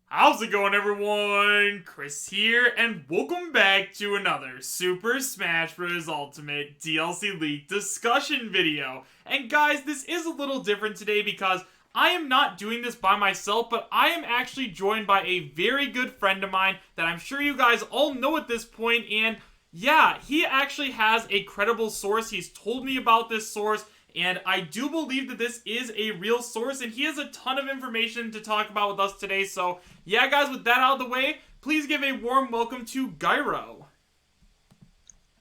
How's it going, everyone? Chris here, and welcome back to another Super Smash Bros. Ultimate DLC leak discussion video. And guys, this is a little different today because I am not doing this by myself, but I am actually joined by a very good friend of mine that I'm sure you guys all know at this point, and yeah, he actually has a credible source. He's told me about this source, and I do believe that this is a real source, and he has a ton of information to talk about with us today. So, yeah, guys, with that out of the way, please give a warm welcome to Gyro.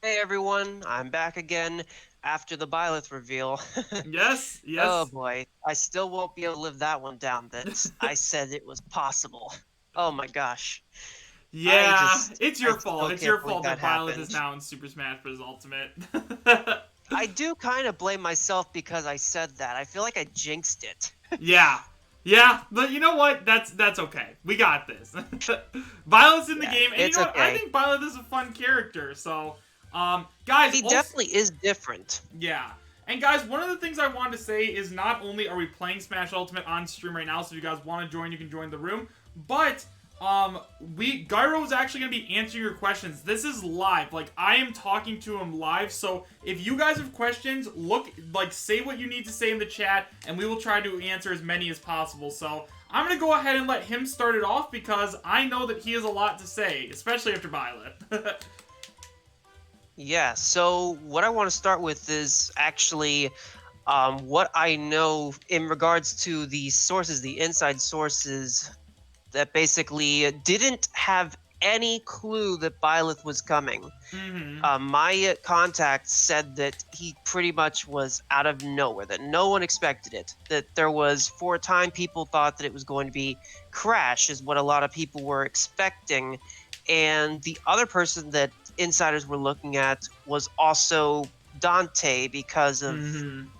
Hey everyone, I'm back again after the Byleth reveal. Yes, yes. Oh boy, I still won't be able to live that one down that I said it was possible. Oh my gosh. Yeah, it's I your fault. still It's can't your believe fault that that Violet is happened. now in Super Smash Bros. Ultimate. I do kind of blame myself because I said that. I feel like I jinxed it. Yeah. Yeah, but you know what? That's okay. We got this. Violet's in the Yeah, game, and you it's know what? I okay. think Violet is a fun character. So, guys, He also, definitely is different. yeah. And guys, one of the things I wanted to say is not only are we playing Smash Ultimate on stream right now, so if you guys want to join, you can join the room, but Gyro is actually going to be answering your questions. This is live. Like, I am talking to him live, so if you guys have questions, say what you need to say in the chat, and we will try to answer as many as possible. So, I'm going to go ahead and let him start it off because I know that he has a lot to say, especially after Violet. Yeah, so what I want to start with is actually what I know in regards to the sources, the inside sources that basically didn't have any clue that Byleth was coming. My contact said that he pretty much was out of nowhere, that no one expected it. That there was, for a time, people thought that it was going to be Crash, is what a lot of people were expecting. And the other person that insiders were looking at was also Dante because of,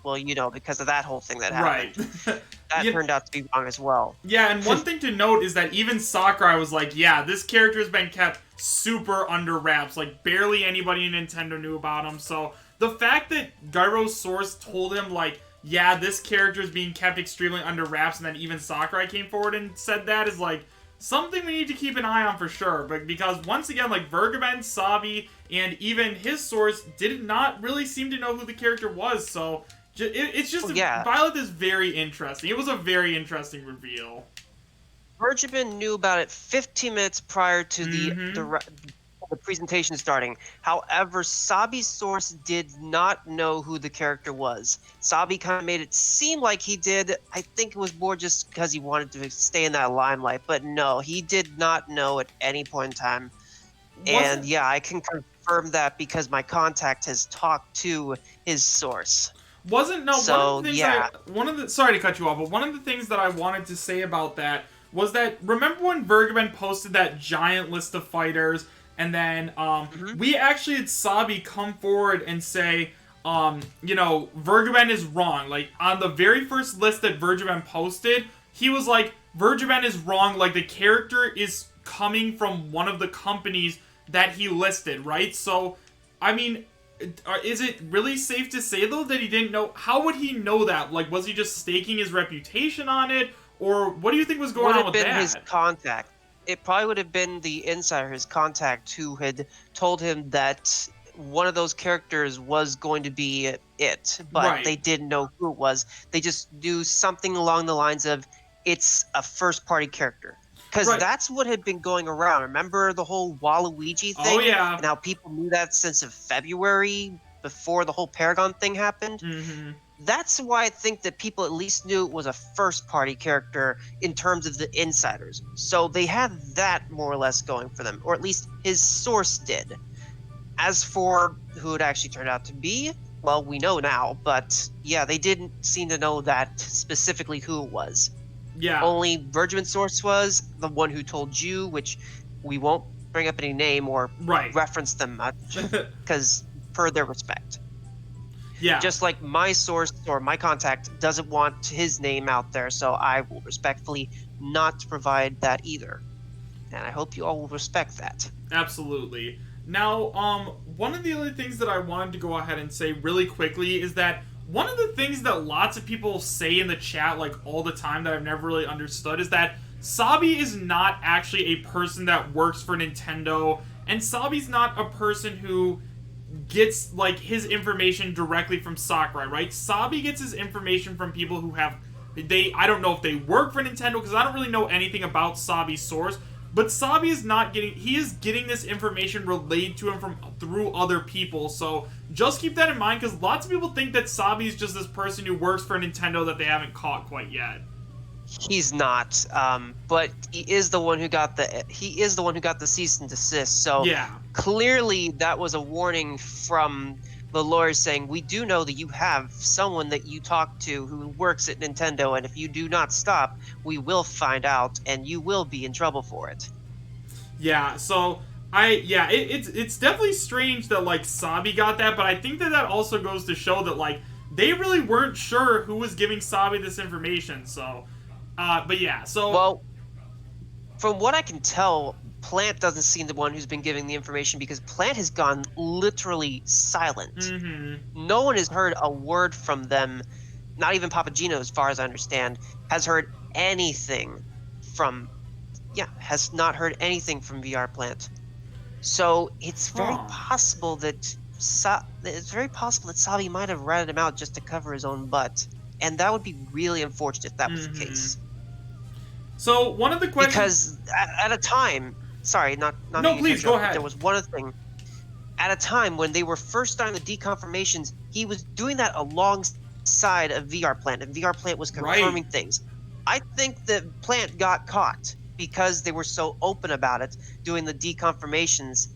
well, because of that whole thing that Right. happened. That Yeah. turned out to be wrong as well. Yeah, and one thing to note is that even Sakurai was like, yeah, this character has been kept super under wraps. Like, barely anybody in Nintendo knew about him. So, the fact that Gyro's source told him, like, yeah, this character is being kept extremely under wraps, and then even Sakurai came forward and said that is, like, something we need to keep an eye on for sure. But because, once again, like, Vergaben, Sabi, and even his source did not really seem to know who the character was. So, it's just, Yeah. Violet is very interesting. It was a very interesting reveal. Bergman knew about it 15 minutes prior to the presentation starting. However, Sabi's source did not know who the character was. Sabi kind of made it seem like he did. I think it was more just because he wanted to stay in that limelight. But no, he did not know at any point in time. And yeah, I can confirm that because my contact has talked to his source. One of the things yeah. sorry to cut you off, but one of the things that I wanted to say about that was that, remember when Vergaben posted that giant list of fighters, and then we actually had Sabi come forward and say, Vergaben is wrong. Like, on the very first list that Vergaben posted, he was like, Vergaben is wrong, like, the character is coming from one of the companies that he listed, right? So, I mean, is it really safe to say, though, that he didn't know? How would he know that? Like, was he just staking his reputation on it? Or what do you think was going on with that? Would have been his contact. It probably would have been the insider, his contact, who had told him that one of those characters was going to be it, but they didn't know who it was. They just knew something along the lines of, it's a first-party character. Because that's what had been going around. Remember the whole Waluigi thing? Oh, yeah. And how people knew that since of February, before the whole Paragon thing happened? That's why I think that people at least knew it was a first-party character in terms of the insiders. So they had that more or less going for them, or at least his source did. As for who it actually turned out to be, well, we know now, but yeah, they didn't seem to know that specifically who it was. Yeah. Only Vergaben's source was the one who told you, which we won't bring up any name or reference them much, because per their respect. Yeah. Just like my source or my contact doesn't want his name out there, so I will respectfully not provide that either. And I hope you all will respect that. Absolutely. Now, one of the other things that I wanted to go ahead and say really quickly is that one of the things that lots of people say in the chat, like, all the time that I've never really understood is that Sabi is not actually a person that works for Nintendo, and Sabi's not a person who gets like his information directly from Sakurai, right? Sabi gets his information from people who have I don't know if they work for Nintendo because I don't really know anything about Sabi's source, but Sabi is not getting he is getting this information relayed to him from through other people. So just keep that in mind because lots of people think that Sabi is just this person who works for Nintendo that they haven't caught quite yet. He's not, but he is the one who got the cease and desist. So Yeah. clearly, that was a warning from the lawyers saying, "We do know that you have someone that you talk to who works at Nintendo, and if you do not stop, we will find out, and you will be in trouble for it." Yeah. So it's definitely strange that like Sabi got that, but I think that also goes to show that like they really weren't sure who was giving Sabi this information. So. But yeah, so... Well, from what I can tell, Plant doesn't seem the one who's been giving the information because Plant has gone literally silent. Mm-hmm. No one has heard a word from them, not even Papagino, as far as I understand, has heard anything from... Yeah, has not heard anything from VR Plant. So it's very possible that... Sabi might have ratted him out just to cover his own butt. And that would be really unfortunate if that was the case. So one of the questions, because at a time, sorry, not no, please go ahead. There was one other thing. At a time when they were first starting the deconfirmations, he was doing that alongside of VR Plant, and VR Plant was confirming things. I think that Plant got caught because they were so open about it, doing the deconfirmations,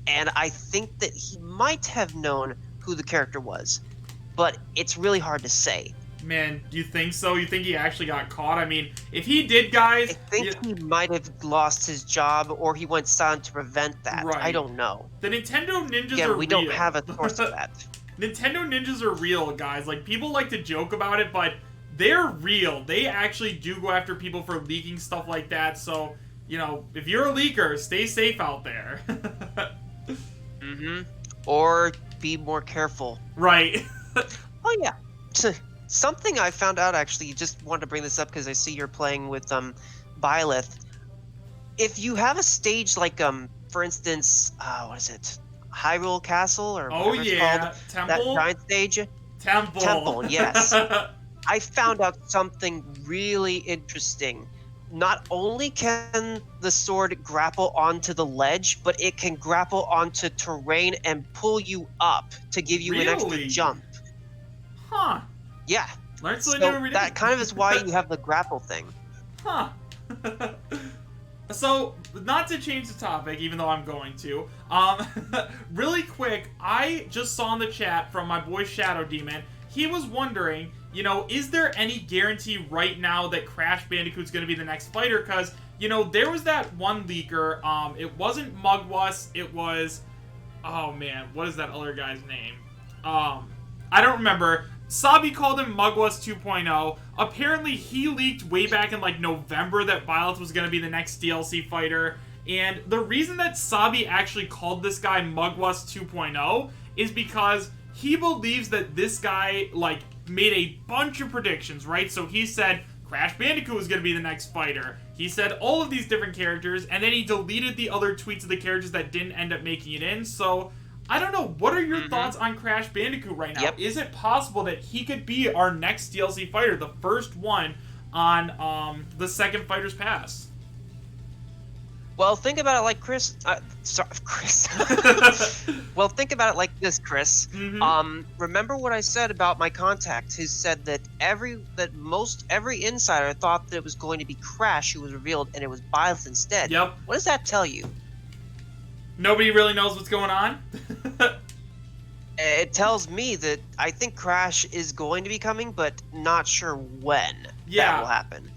and I think that he might have known who the character was, but it's really hard to say. Man, do you think so? You think he actually got caught? I mean, if he did, guys... I think he might have lost his job, or he went silent to prevent that. Right. I don't know. The Nintendo ninjas are real. We don't have a source of that. Nintendo ninjas are real, guys. Like, people like to joke about it, but they're real. They actually do go after people for leaking stuff like that, so, you know, if you're a leaker, stay safe out there. Mm-hmm. Or be more careful. Right. Oh, yeah. Something I found out, actually, just wanted to bring this up because I see you're playing with Byleth. If you have a stage like, for instance, what is it? Hyrule Castle? Or whatever it's called. Temple? That giant stage? Temple, yes. I found out something really interesting. Not only can the sword grapple onto the ledge, but it can grapple onto terrain and pull you up to give you an extra jump. Huh. Yeah. So that kind of is why you have the grapple thing. Huh. So, not to change the topic, even though I'm going to, really quick, I just saw in the chat from my boy Shadow Demon, he was wondering, you know, is there any guarantee right now that Crash Bandicoot's going to be the next fighter? Because, you know, there was that one leaker, it wasn't Mugwus, it was, oh man, what is that other guy's name? I don't remember. Sabi called him Mugwus 2.0. Apparently, he leaked way back in, like, November that Byleth was going to be the next DLC fighter. And the reason that Sabi actually called this guy Mugwus 2.0 is because he believes that this guy, like, made a bunch of predictions, right? So he said Crash Bandicoot was going to be the next fighter. He said all of these different characters, and then he deleted the other tweets of the characters that didn't end up making it in. So I don't know. What are your thoughts on Crash Bandicoot right now? Yep. Is it possible that he could be our next DLC fighter, the first one on the second Fighter's Pass? Well, think about it like Chris. Sorry, Chris. Well, think about it like this, Chris. Remember what I said about my contact, who said that most every insider thought that it was going to be Crash who was revealed, and it was Byleth instead. Yep. What does that tell you? Nobody really knows what's going on? It tells me that I think Crash is going to be coming, but not sure when that will happen.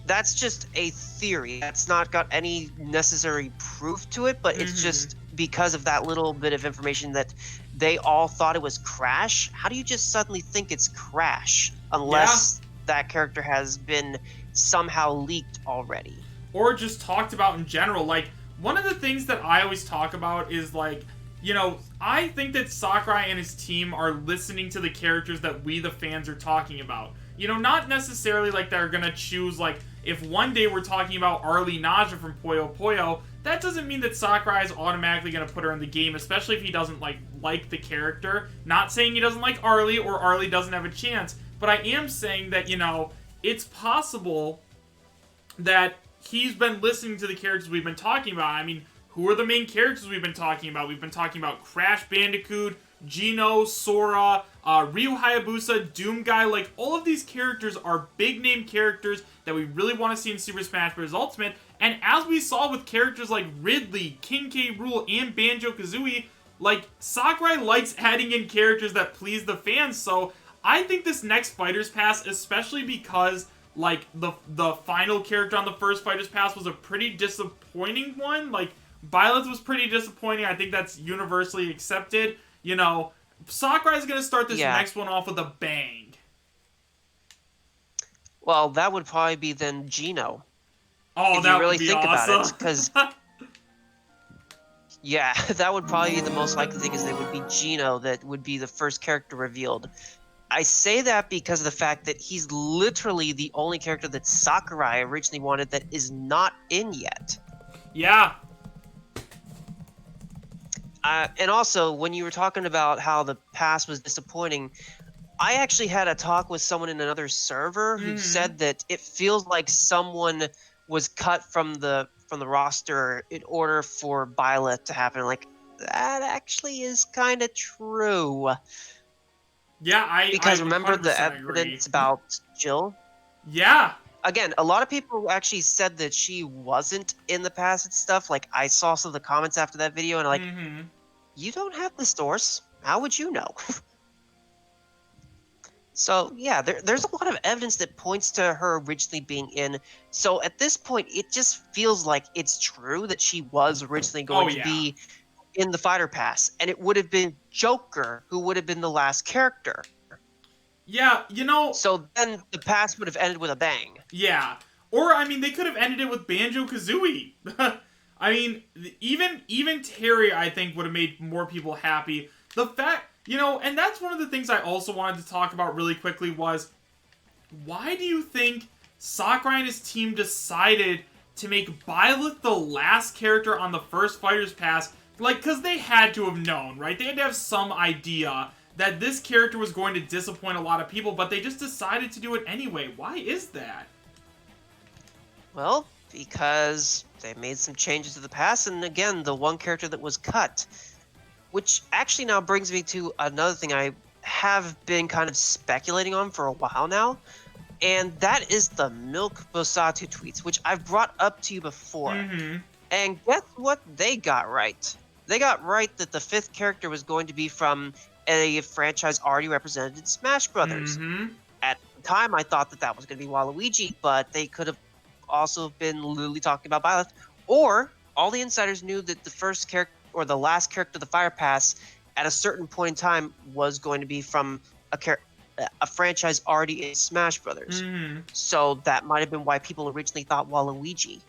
That's just a theory. That's not got any necessary proof to it, but it's just because of that little bit of information that they all thought it was Crash. How do you just suddenly think it's Crash unless that character has been somehow leaked already? Or just talked about in general. Like, one of the things that I always talk about is, like, you know, I think that Sakurai and his team are listening to the characters that we, the fans, are talking about. You know, not necessarily like they're gonna choose, like, if one day we're talking about Arlie Naja from Puyo Puyo, that doesn't mean that Sakurai is automatically going to put her in the game, especially if he doesn't like the character. Not saying he doesn't like Arlie or Arlie doesn't have a chance, but I am saying that, it's possible that he's been listening to the characters we've been talking about. I mean, who are the main characters we've been talking about? We've been talking about Crash Bandicoot, Geno, Sora, Ryu Hayabusa, Doom Guy. Like, all of these characters are big name characters that we really want to see in Super Smash Bros. Ultimate. And as we saw with characters like Ridley, King K. Rool, and Banjo-Kazooie, like, Sakurai likes adding in characters that please the fans. So I think this next Fighters Pass, especially because like the final character on the first Fighters Pass was a pretty disappointing one. Like, Byleth was pretty disappointing. I think that's universally accepted. Sakurai's gonna start this next one off with a bang. Well, that would probably be then Geno. Oh, if that you really would be think awesome. about it, because yeah, that would probably be the most likely thing, is they would be Geno that would be the first character revealed. I say that because of the fact that he's literally the only character that Sakurai originally wanted that is not in yet. Yeah. And also, when you were talking about how the past was disappointing, I actually had a talk with someone in another server who said that it feels like someone was cut from the roster in order for Byleth to happen. Like, that actually is kind of true. Yeah, because I remember the 100% agree. evidence about Jill? Yeah. Again, a lot of people actually said that she wasn't in the past and stuff. Like, I saw some of the comments after that video, and like, you don't have the source. How would you know? So, yeah, there's a lot of evidence that points to her originally being in. So, at this point, it just feels like it's true that she was originally going to be in the Fighter Pass. And it would have been Joker who would have been the last character. Yeah, So then the pass would have ended with a bang. Yeah. Or, I mean, they could have ended it with Banjo-Kazooie. I mean, even Terry, I think, would have made more people happy. The fact, and that's one of the things I also wanted to talk about really quickly was, why do you think Sakurai and his team decided to make Byleth the last character on the first Fighters Pass? Like, because they had to have known, right? They had to have some idea that this character was going to disappoint a lot of people, but they just decided to do it anyway. Why is that? Well, because they made some changes to the past, and again, the one character that was cut. Which actually now brings me to another thing I have been kind of speculating on for a while now, and that is the Milk Bosatu tweets, which I've brought up to you before. And guess what they got right? They got right that the fifth character was going to be from a franchise already represented in Smash Brothers. At the time, I thought that was going to be Waluigi, but they could have also been literally talking about Byleth. Or all the insiders knew that the first character or the last character of the Fire Pass at a certain point in time was going to be from a franchise already in Smash Brothers. So that might have been why people originally thought Waluigi.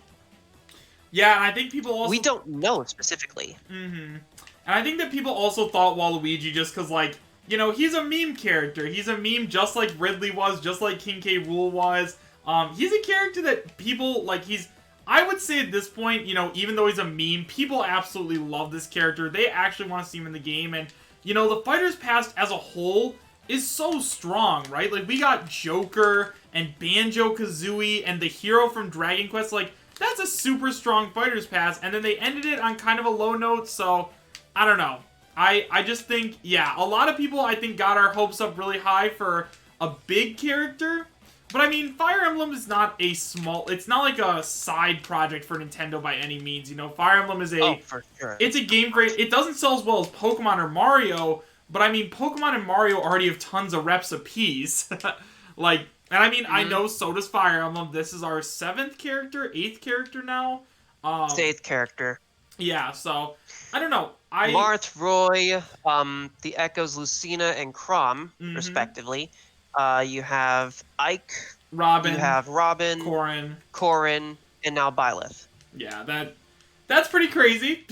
Yeah, and I think people also... We don't know specifically. And I think that people also thought Waluigi just because, like, he's a meme character. He's a meme just like Ridley was, just like King K. Rool was. He's a character that people, like, I would say at this point, even though he's a meme, people absolutely love this character. They actually want to see him in the game. And, the Fighters Pass as a whole is so strong, right? Like, we got Joker and Banjo-Kazooie and the hero from Dragon Quest. Like, that's a super strong Fighters Pass. And then they ended it on kind of a low note, so I don't know. I just think, yeah, a lot of people, I think, got our hopes up really high for a big character. But I mean, Fire Emblem is not it's not like a side project for Nintendo by any means, Fire Emblem is for sure. It's a game for, it doesn't sell as well as Pokemon or Mario, but I mean, Pokemon and Mario already have tons of reps apiece. Like, and I mean, I know so does Fire Emblem. This is our 8th character now. It's the 8th character. Yeah, so, I don't know. Marth, Roy, the Echoes, Lucina, and Chrom, respectively. You have Ike, Robin, you have Robin, Corrin, and now Byleth. Yeah, that's pretty crazy.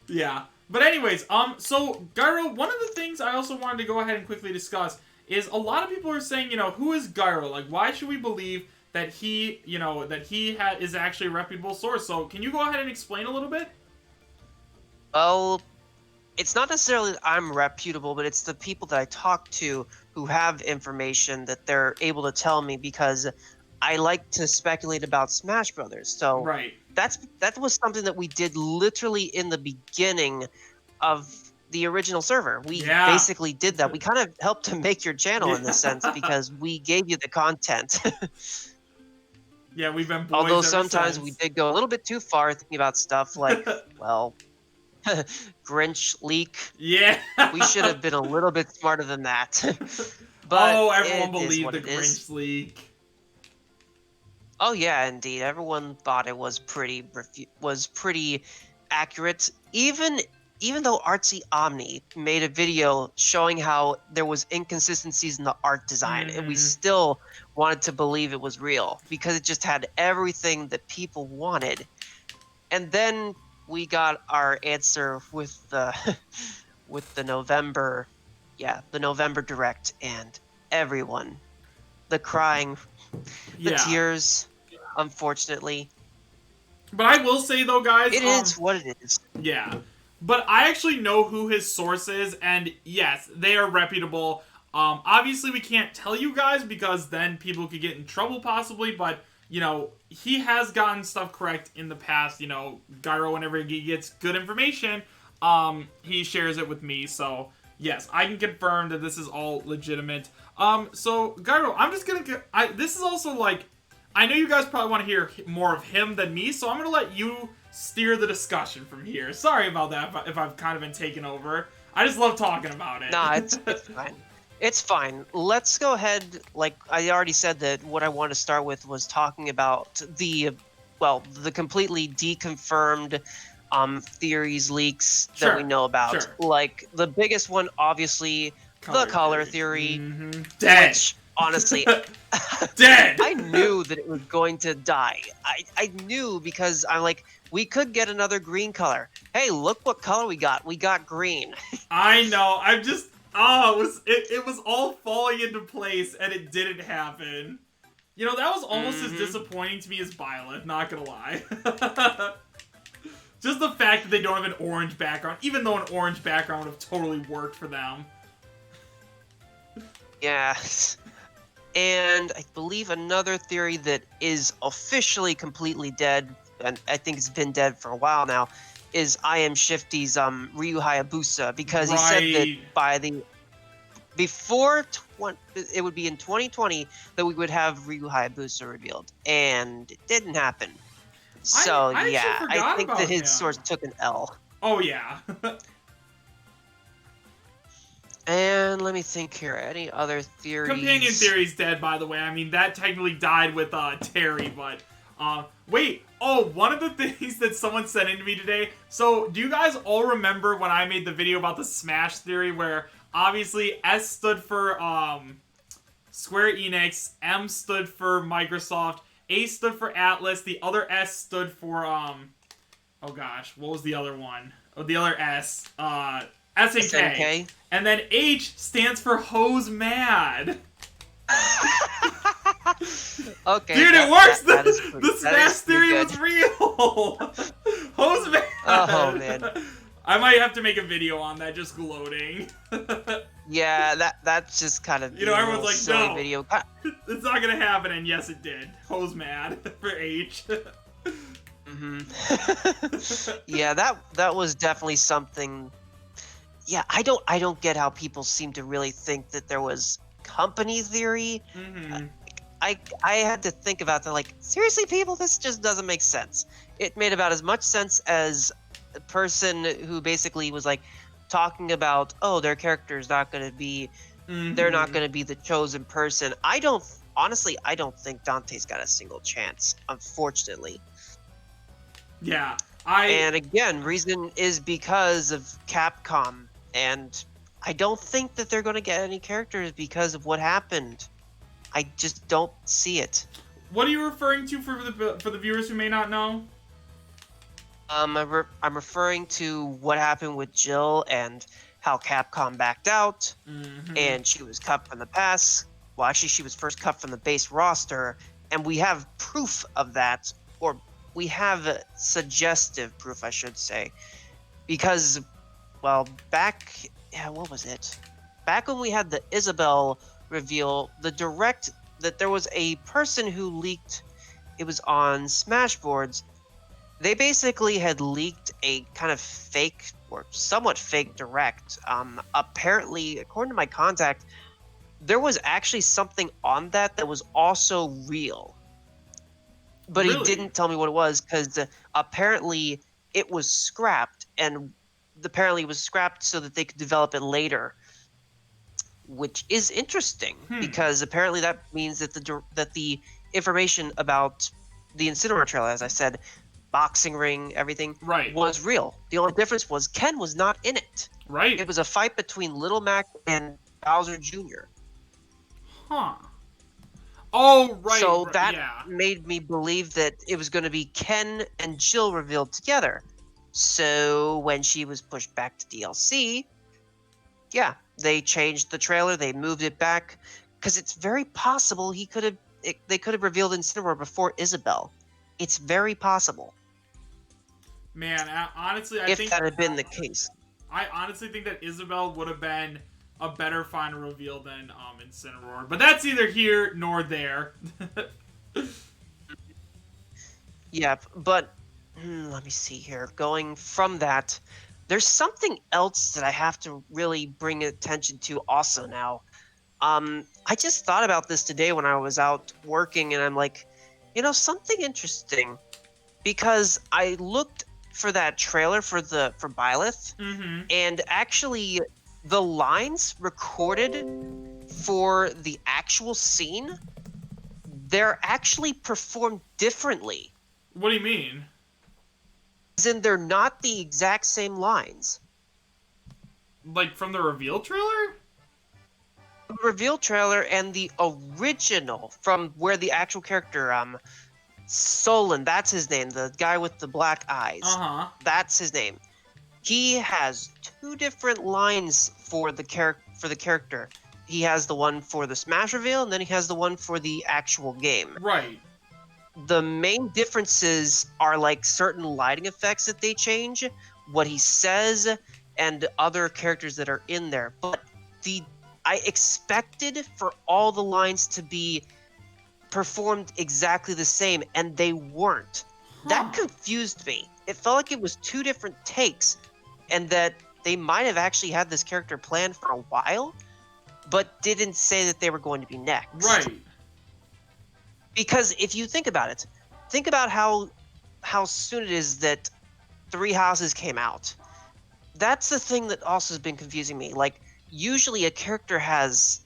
Yeah. But anyways, so Gyro, one of the things I also wanted to go ahead and quickly discuss is a lot of people are saying, who is Gyro? Like, why should we believe that he, is actually a reputable source. So can you go ahead and explain a little bit? Well, it's not necessarily that I'm reputable, but it's the people that I talk to who have information that they're able to tell me because I like to speculate about Smash Brothers. So Right. that was something that we did literally in the beginning of the original server. We Yeah. basically did that. We kind of helped to make your channel in this sense Yeah. because we gave you the content. Yeah, we've been Although boys ever sometimes we since. did go a little bit too far thinking about stuff like, well, Grinch leak. Yeah. We should have been a little bit smarter than that. But Oh, everyone it is believed what the it is. Grinch leak. Oh yeah, indeed. Everyone thought it was pretty accurate. Even though Artsy Omni made a video showing how there was inconsistencies in the art design, and we Mm-hmm. still wanted to believe it was real because it just had everything that people wanted. And then we got our answer with the with the November, yeah, the November direct, and everyone, the crying, the Yeah. tears, unfortunately. But I will say though, guys, It is what it is. yeah. But I actually know who his source is, and yes, they are reputable. Obviously, we can't tell you guys because then people could get in trouble possibly, but, he has gotten stuff correct in the past. Gyro, whenever he gets good information, he shares it with me, so yes, I can confirm that this is all legitimate. So, Gyro, I'm just gonna get... this is also, like... I know you guys probably want to hear more of him than me, so I'm gonna let you steer the discussion from here. Sorry about that if I've kind of been taken over. I just love talking about it. Nah, it's fine. It's fine. Let's go ahead. Like I already said, that what I want to start with was talking about the completely deconfirmed theories, leaks that we Sure, know about. sure. Like the biggest one, obviously, the color theory, Mm-hmm. Dead. which honestly, Dead. I knew that it was going to die. I knew because I'm like, we could get another green color. Hey, look what color we got. We got green. I know. I'm just... it was all falling into place, and it didn't happen. That was almost as disappointing to me as Byleth, not gonna lie. Just the fact that they don't have an orange background, even though an orange background would have totally worked for them. Yeah. And I believe another theory that is officially completely dead, and I think it's been dead for a while now, is I Am Shifty's Ryu Hayabusa, because he said that it would be in 2020 that we would have Ryu Hayabusa revealed, and it didn't happen. So I think that his source took an L. Oh yeah. And let me think here. Any other theories? Companion theory's dead, by the way. I mean, that technically died with Terry, but... wait. Oh, one of the things that someone sent in to me today... So, do you guys all remember when I made the video about the Smash theory, where obviously S stood for, Square Enix, M stood for Microsoft, A stood for Atlas, the other S stood for, oh gosh, what was the other one? Oh, the other S, SNK. And then H stands for Hose Mad. Okay. Dude, it works! The Smash theory was real! Hose Mad! Oh, man. I might have to make a video on that, just gloating. Yeah, that's just kind of everyone's like, silly no, video. It's not gonna happen, and yes, it did. Hose Mad for H. Yeah, that was definitely something. Yeah, I don't get how people seem to really think that there was company theory. I had to think about that. Like, seriously, people, this just doesn't make sense. It made about as much sense as a person who basically was like talking about, oh, their character's not going to be, they're not going to be the chosen person. I don't think Dante's got a single chance, unfortunately. Yeah, And again, reason is because of Capcom, and I don't think that they're going to get any characters because of what happened. I just don't see it. What are you referring to for the viewers who may not know? I'm referring to what happened with Jill and how Capcom backed out, and she was cut from the past. Well, actually, she was first cut from the base roster, and we have proof of that, or we have suggestive proof, I should say, because, well, back, yeah, what was it? Back when we had the Isabel reveal, the direct that there was a person who leaked. It was on Smashboards. They basically had leaked a kind of fake or somewhat fake direct. Apparently, according to my contact, there was actually something on that was also real, but he Really? didn't tell me what it was because apparently it was scrapped, and apparently it was scrapped so that they could develop it later, which is interesting Hmm. because apparently that means that the information about the Incineroar trailer, as I said, boxing ring, everything, Right. was real. The only difference was Ken was not in it. Right. It was a fight between Little Mac and Bowser Jr. Huh. Oh, right. So Right. that Yeah. made me believe that it was going to be Ken and Jill revealed together. So when she was pushed back to DLC, yeah, they changed the trailer, they moved it back because it's very possible they could have revealed Incineroar before Isabel. It's very possible Man, honestly, if that had been the case. I honestly think that Isabel would have been a better final reveal than Incineroar. But that's neither here nor there. Yeah, but let me see here. Going from that, there's something else that I have to really bring attention to also now. I just thought about this today when I was out working, and I'm like, something interesting because I looked for that trailer for Byleth, Mm-hmm. and actually, the lines recorded for the actual scene, they're actually performed differently. What do you mean? As in, they're not the exact same lines. Like from the reveal trailer? The reveal trailer and the original from where the actual character, Solon, that's his name, the guy with the black eyes. Uh-huh. That's his name. He has two different lines for the character. He has the one for the Smash reveal, and then he has the one for the actual game. Right. The main differences are like certain lighting effects that they change, what he says, and other characters that are in there. But I expected for all the lines to be performed exactly the same, and they weren't. That Huh. confused me. It felt like it was two different takes, and that they might have actually had this character planned for a while, but didn't say that they were going to be next. Right. Because if you think about it, think about how soon it is that Three Houses came out. That's the thing that also has been confusing me. Like, usually a character has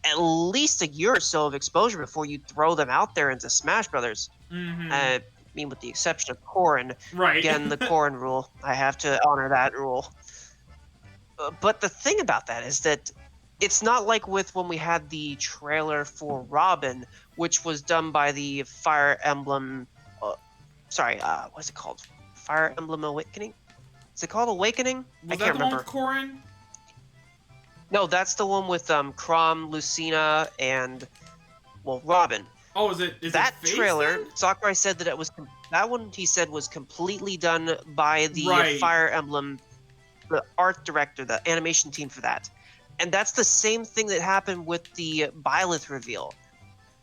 at least a year or so of exposure before you throw them out there into Smash Brothers. Mm-hmm. I mean, with the exception of Corrin. Right. Again, the Corrin rule. I have to honor that rule. But the thing about that is that it's not like with when we had the trailer for Robin, which was done by the Fire Emblem. What's it called? Fire Emblem Awakening? Is it called Awakening? I Was that can't the one with remember. Corrin? No, that's the one with Chrom, Lucina, and Robin. Oh, is That it Face trailer, then? Sakurai said that that one he said was completely done by the Right. Fire Emblem, the art director, the animation team for that. And that's the same thing that happened with the Byleth reveal.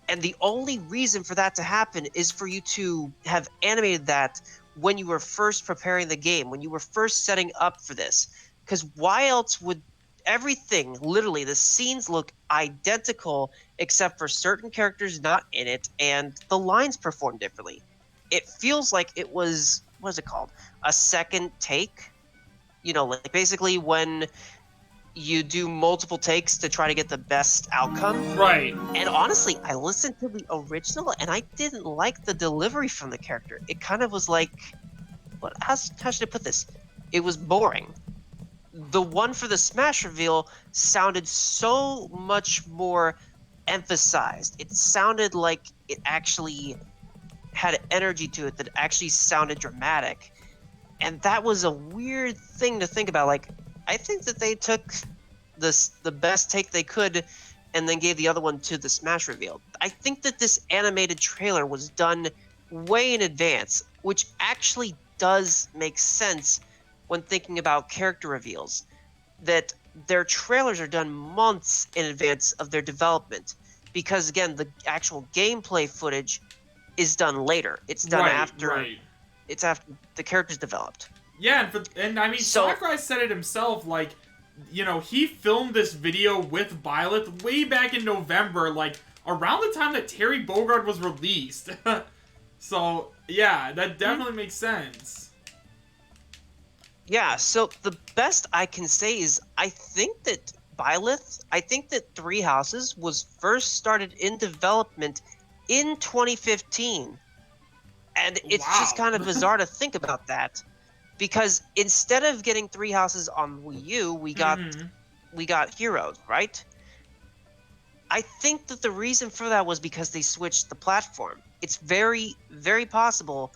And the only reason for that to happen is for you to have animated that when you were first preparing the game, when you were first setting up for this. Because why else would everything, literally, the scenes look identical except for certain characters not in it and the lines perform differently? It feels like it was, what is it called? A second take? Like basically when you do multiple takes to try to get the best outcome. Right. And honestly, I listened to the original and I didn't like the delivery from the character. It kind of was like, how should I put this? It was boring. The one for the Smash reveal sounded so much more emphasized. It sounded like it actually had energy to it that actually sounded dramatic. And that was a weird thing to think about. Like, I think that they took the best take they could and then gave the other one to the Smash reveal. I think that this animated trailer was done way in advance, which actually does make sense when thinking about character reveals. That their trailers are done months in advance of their development, because again, the actual gameplay footage is done later. It's done Right, after right. the character's developed. Yeah, and I mean, So Sakurai said it himself, like, he filmed this video with Byleth way back in November, like, around the time that Terry Bogard was released. So, yeah, that definitely makes sense. yeah, so the best I can say is I think that Three Houses was first started in development in 2015. And it's just Wow. kind of bizarre to think about that, because instead of getting Three Houses on Wii U, Mm-hmm. we got Heroes, right? I think that the reason for that was because they switched the platform. It's very, very possible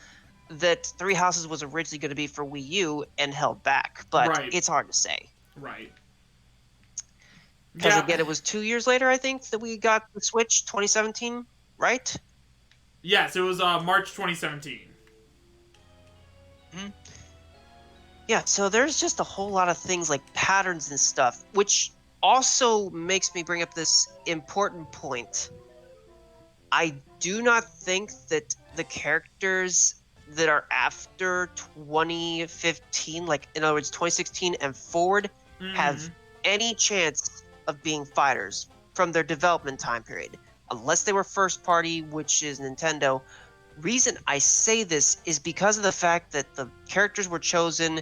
that Three Houses was originally going to be for Wii U and held back, but Right, it's hard to say. right. Because Yeah, again, it was 2 years later, I think, that we got the Switch, 2017, right? yes, it was March 2017. Mhm. Yeah, so there's just a whole lot of things like patterns and stuff, which also makes me bring up this important point. I do not think that the characters that are after 2015, like in other words, 2016 and forward, have Mm-hmm. any chance of being fighters from their development time period, unless they were first party, which is Nintendo. Reason I say this is because of the fact that the characters were chosen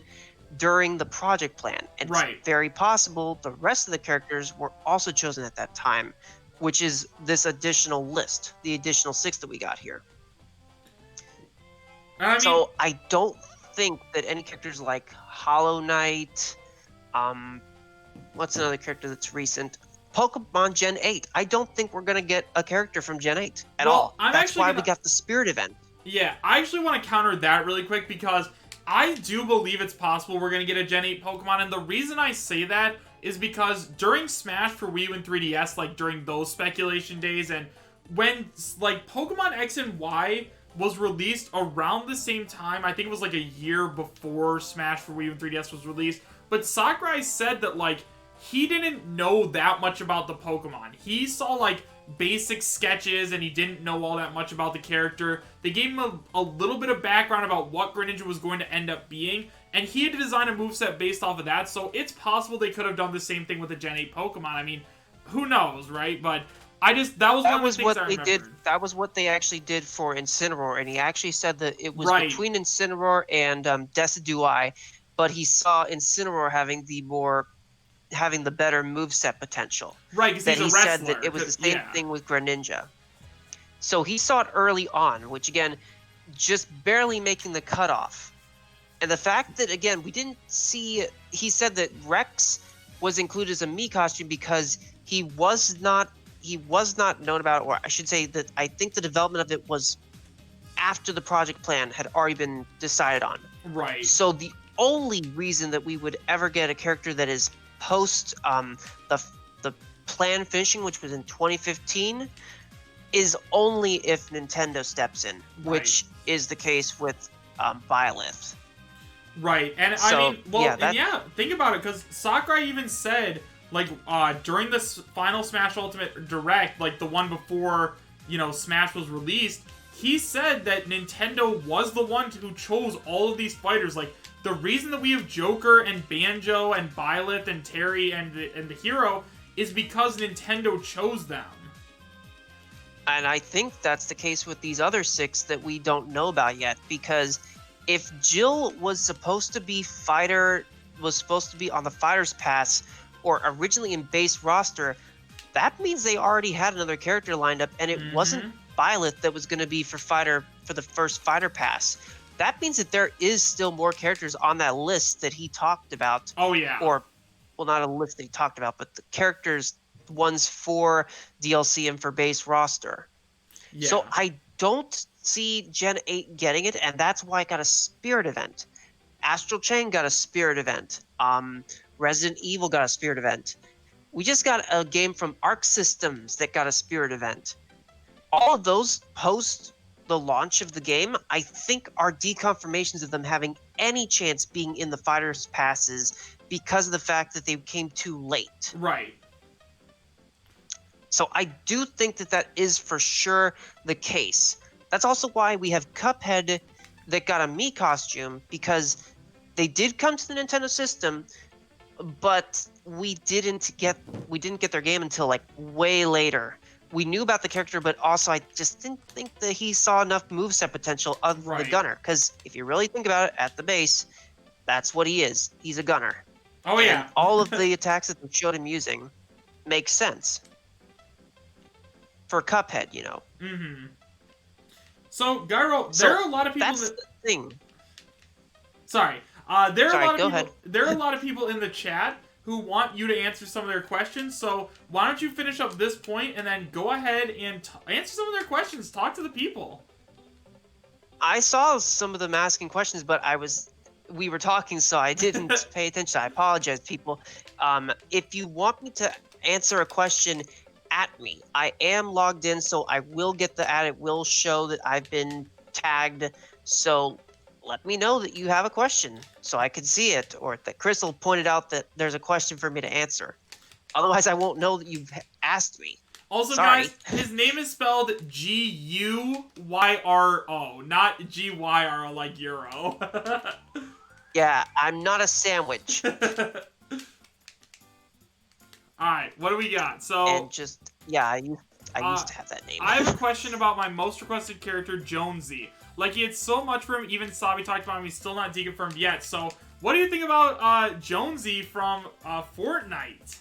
during the project plan, and it's Right. very possible the rest of the characters were also chosen at that time, which is this additional list, the additional 6 that we got here. I mean, So I don't think that any characters like Hollow Knight, um, what's another character that's recent? Pokemon Gen 8. I don't think we're gonna get a character from Gen 8 at well, all. I'm That's actually why we gonna got the Spirit event. Yeah, I actually want to counter that really quick because I do believe it's possible we're going to get a Gen 8 Pokemon, and the reason I say that is because during Smash for Wii U and 3DS, like during those speculation days, and when like Pokemon X and Y was released around the same time, I think it was like a year before Smash for Wii U and 3DS was released, but Sakurai said that like he didn't know that much about the Pokemon. He saw like basic sketches and he didn't know all that much about the character. They gave him a little bit of background about what Greninja was going to end up being, and he had to design a moveset based off of that, so it's possible they could have done the same thing with the Gen 8 Pokemon. I mean, who knows, right? But that was one That of the was things what I they did. remembered. That was what they actually did for Incineroar, and he actually said that it was Right. between Incineroar and Decidueye, but he saw Incineroar having the better moveset potential. Right, because That he's a he said that wrestler. it was the same Yeah. thing with Greninja. So he saw it early on, which again, just barely making the cutoff. And the fact that again we didn't see, he said that Rex was included as a Mii costume because he was not known about, or I should say that I think the development of it was after the project plan had already been decided on. Right. So the only reason that we would ever get a character that is post the plan finishing, which was in 2015, is only if Nintendo steps in, which is the case with Byleth. Right, and I So mean, well, yeah, and yeah, think about it, because Sakurai even said, like, during this final Smash Ultimate Direct, like the one before, Smash was released, he said that Nintendo was the one who chose all of these fighters. Like, the reason that we have Joker and Banjo and Byleth and Terry and the hero is because Nintendo chose them. and I think that's the case with these other 6 that we don't know about yet, because if Jill was supposed to be on the Fighters Pass or originally in base roster, that means they already had another character lined up, and it wasn't Byleth that was going to be for the first Fighter Pass. That means that there is still more characters on that list that he talked about. Oh, yeah. Or, well, not a list that he talked about, but the characters, ones for DLC and for base roster. Yeah. So I don't see Gen 8 getting it, and that's why it got a Spirit event. Astral Chain got a Spirit event. Resident Evil got a Spirit event. We just got a game from Arc Systems that got a Spirit event. all of those post the launch of the game, I think are deconfirmations of them having any chance being in the fighters passes because of the fact that they came too late. Right. So I do think that that is for sure the case. That's also why we have Cuphead that got a Mii costume, because they did come to the Nintendo system, but we didn't get their game until like way later. We knew about the character, but also I just didn't think that he saw enough moveset potential other than the Right. gunner. Because if you really think about it, at the base, that's what he is. He's a gunner. Oh, And yeah. all of the attacks that they showed him using make sense. For Cuphead, you know. Mm-hmm. So, Gyro, So there are a lot of people that's that... the thing. Sorry. There are Sorry, a lot of go people. ahead. There are a lot of people in the chat who want you to answer some of their questions. So why don't you finish up this point and then go ahead and answer some of their questions. Talk to the people. I saw some of them asking questions, but we were talking, so I didn't pay attention. I apologize, people. If you want me to answer a question, at me. I am logged in, so I will get the ad. It will show that I've been tagged. So let me know that you have a question so I can see it, or that Crystal pointed out that there's a question for me to answer. Otherwise, I won't know that you've asked me. Also, Sorry. guys, his name is spelled G-U-Y-R-O, not G-Y-R-O like Euro. Yeah, I'm not a sandwich. Alright, what do we got? So, and just, yeah, I used to have that name. I have a question about my most requested character, Jonesy. Like, he had so much for him, even Sabi talked about him, he's still not deconfirmed yet. So, what do you think about Jonesy from Fortnite?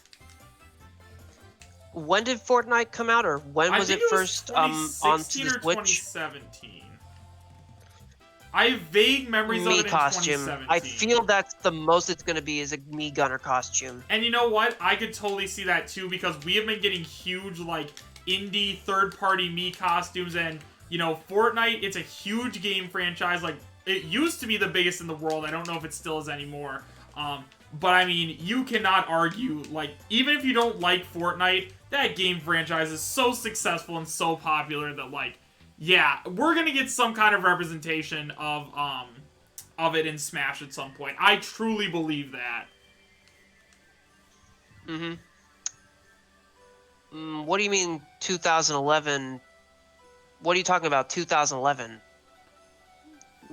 When did Fortnite come out, or when was it first onto the Switch? 2017. I have vague memories of it in costume. 2017. I feel that's the most it's going to be, is a Mii Gunner costume. And you know what? I could totally see that too, because we have been getting huge, like, indie third-party Mii costumes, and, you know, Fortnite, it's a huge game franchise. Like, it used to be the biggest in the world. I don't know if it still is anymore. But, I mean, you cannot argue, like, even if you don't like Fortnite, that game franchise is so successful and so popular that, like, yeah, we're gonna get some kind of representation of it in Smash at some point. I truly believe that. What do you mean 2011? What are you talking about, 2011?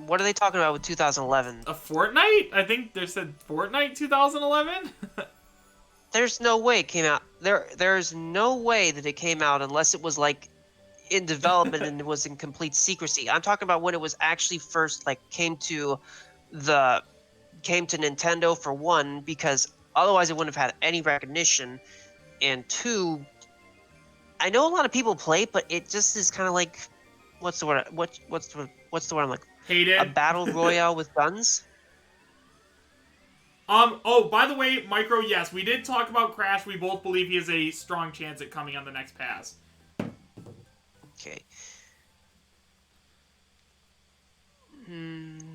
What are they talking about with 2011? A Fortnite? I think they said Fortnite 2011? There's no way it came out. There's no way that it came out unless it was, like, in development and it was in complete secrecy. I'm talking about when it was actually first, like, came to Nintendo, for one, because otherwise it wouldn't have had any recognition, and two, I know a lot of people play, but it just is kind of like, what's the word? What's the word I'm like? Hated. A battle royale with guns. Oh, by the way, Micro, yes, we did talk about Crash. We both believe he has a strong chance at coming on the next pass. Okay.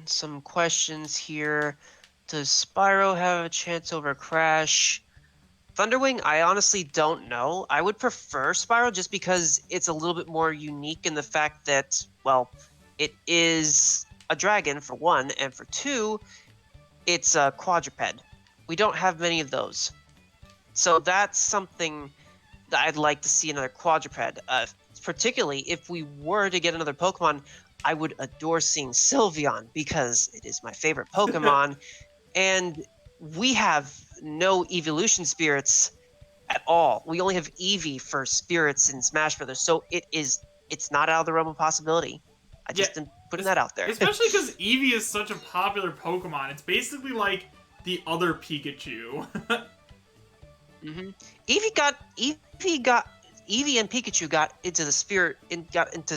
Some questions here. Does Spyro have a chance over Crash? Thunderwing, I honestly don't know. I would prefer Spyro just because it's a little bit more unique in the fact that, well, it is a dragon, for one, and for two, it's a quadruped. We don't have many of those. So that's something that I'd like to see, another quadruped. Particularly if we were to get another Pokemon, I would adore seeing Sylveon, because it is my favorite Pokemon, and we have no evolution spirits at all. We only have Eevee for spirits in Smash Brothers, so it's not out of the realm of possibility. I just am putting that out there. Especially because Eevee is such a popular Pokemon. It's basically like the other Pikachu. Eevee and Pikachu got into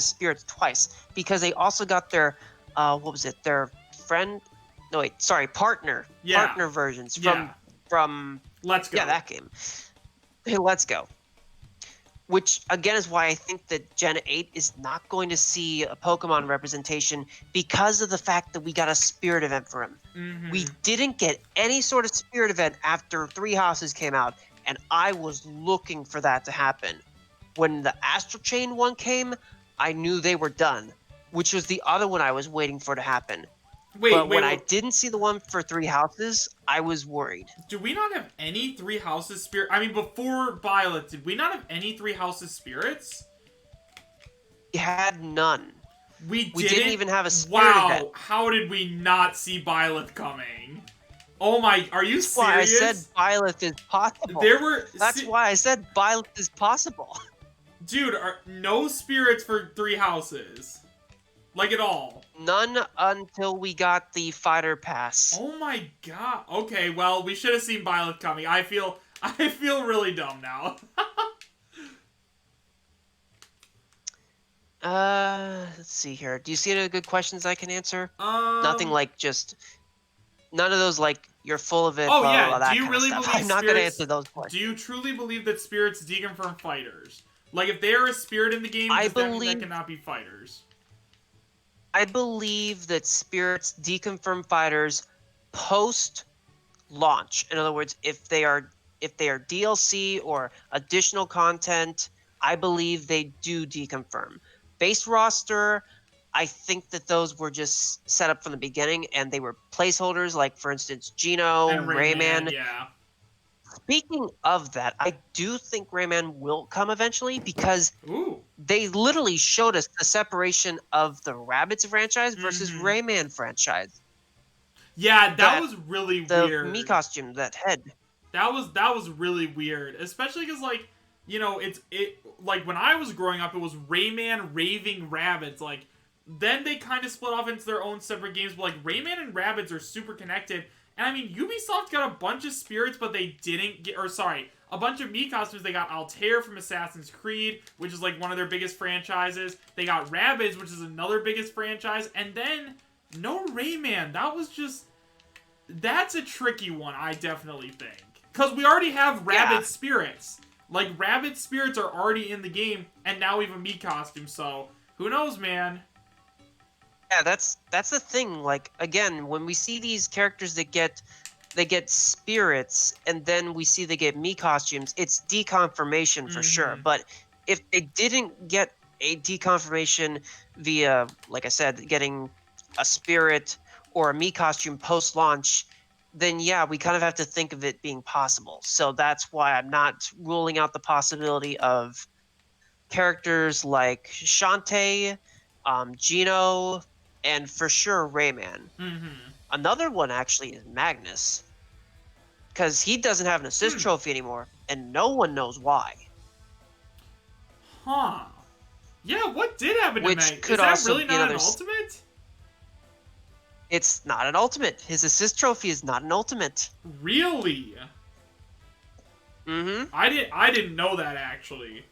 spirits twice, because they also got their their partner versions from Let's Go. Yeah, that game. Let's Go. Which again is why I think that Gen 8 is not going to see a Pokemon representation, because of the fact that we got a spirit event for him. We didn't get any sort of spirit event after Three Houses came out, and I was looking for that to happen. When the Astral Chain one came, I knew they were done, which was the other one I was waiting for to happen. Wait, But wait, when I wait. didn't see the one for Three Houses, I was worried. Do we not have any Three Houses spirit? I mean, before Violet, did we not have any Three Houses spirits? We had none. We We didn't? didn't even have a spirit event. Wow, how did we not see Violet coming? Oh my, are you That's why I said serious? Violet is possible. There were... That's why I said Violet is possible. Dude, no spirits for Three Houses. Like, at all. None until we got the fighter pass. Oh my god. Okay, well, we should have seen Violet coming. I feel really dumb now. Let's see here. Do you see any good questions I can answer? Um... Nothing like just... None of those like, you're full of it, Oh, blah, yeah. blah, blah, that Do you kind really of stuff. believe I'm not going to spirits... answer those questions. Do you truly believe that spirits deconfirm fighters? Like, if they are a spirit in the game, does that mean that cannot be fighters? I believe that spirits deconfirm fighters post-launch. In other words, if they are DLC or additional content, I believe they do deconfirm. Base roster, I think that those were just set up from the beginning and they were placeholders, like for instance Gino, And Rayman. Yeah. Speaking of that, I do think Rayman will come eventually because they literally showed us the separation of the Rabbids franchise versus Rayman franchise. Yeah, that was really weird. The Mii costume, that head. That was really weird, especially because like, you know, like when I was growing up, it was Rayman, Raving Rabbids. Like, then they kind of split off into their own separate games. But like Rayman and Rabbids are super connected. And I mean, Ubisoft got a bunch of spirits, but they didn't get, or sorry, a bunch of Mii costumes. They got Altair from Assassin's Creed, which is like one of their biggest franchises. They got Rabbids, which is another biggest franchise. And then, no Rayman. That was just, that's a tricky one, I definitely think. Because we already have Rabbid spirits. Like, Rabbid spirits are already in the game, and now we have a Mii costume, so who knows, man? Yeah, that's the thing. Like, again, when we see these characters that get spirits, and then we see they get Mii costumes, it's deconfirmation for sure. But if they didn't get a deconfirmation via, like I said, getting a spirit or a Mii costume post-launch, then yeah, we kind of have to think of it being possible. So that's why I'm not ruling out the possibility of characters like Shantae, Gino, and for sure Rayman. Another one actually is Magnus, because he doesn't have an assist trophy anymore, and no one knows why. Huh. Yeah, what did happen to Which Magnus? could Is that also really be not an another ultimate? It's not an ultimate. His assist trophy is not an ultimate. Really? I didn't know that, actually.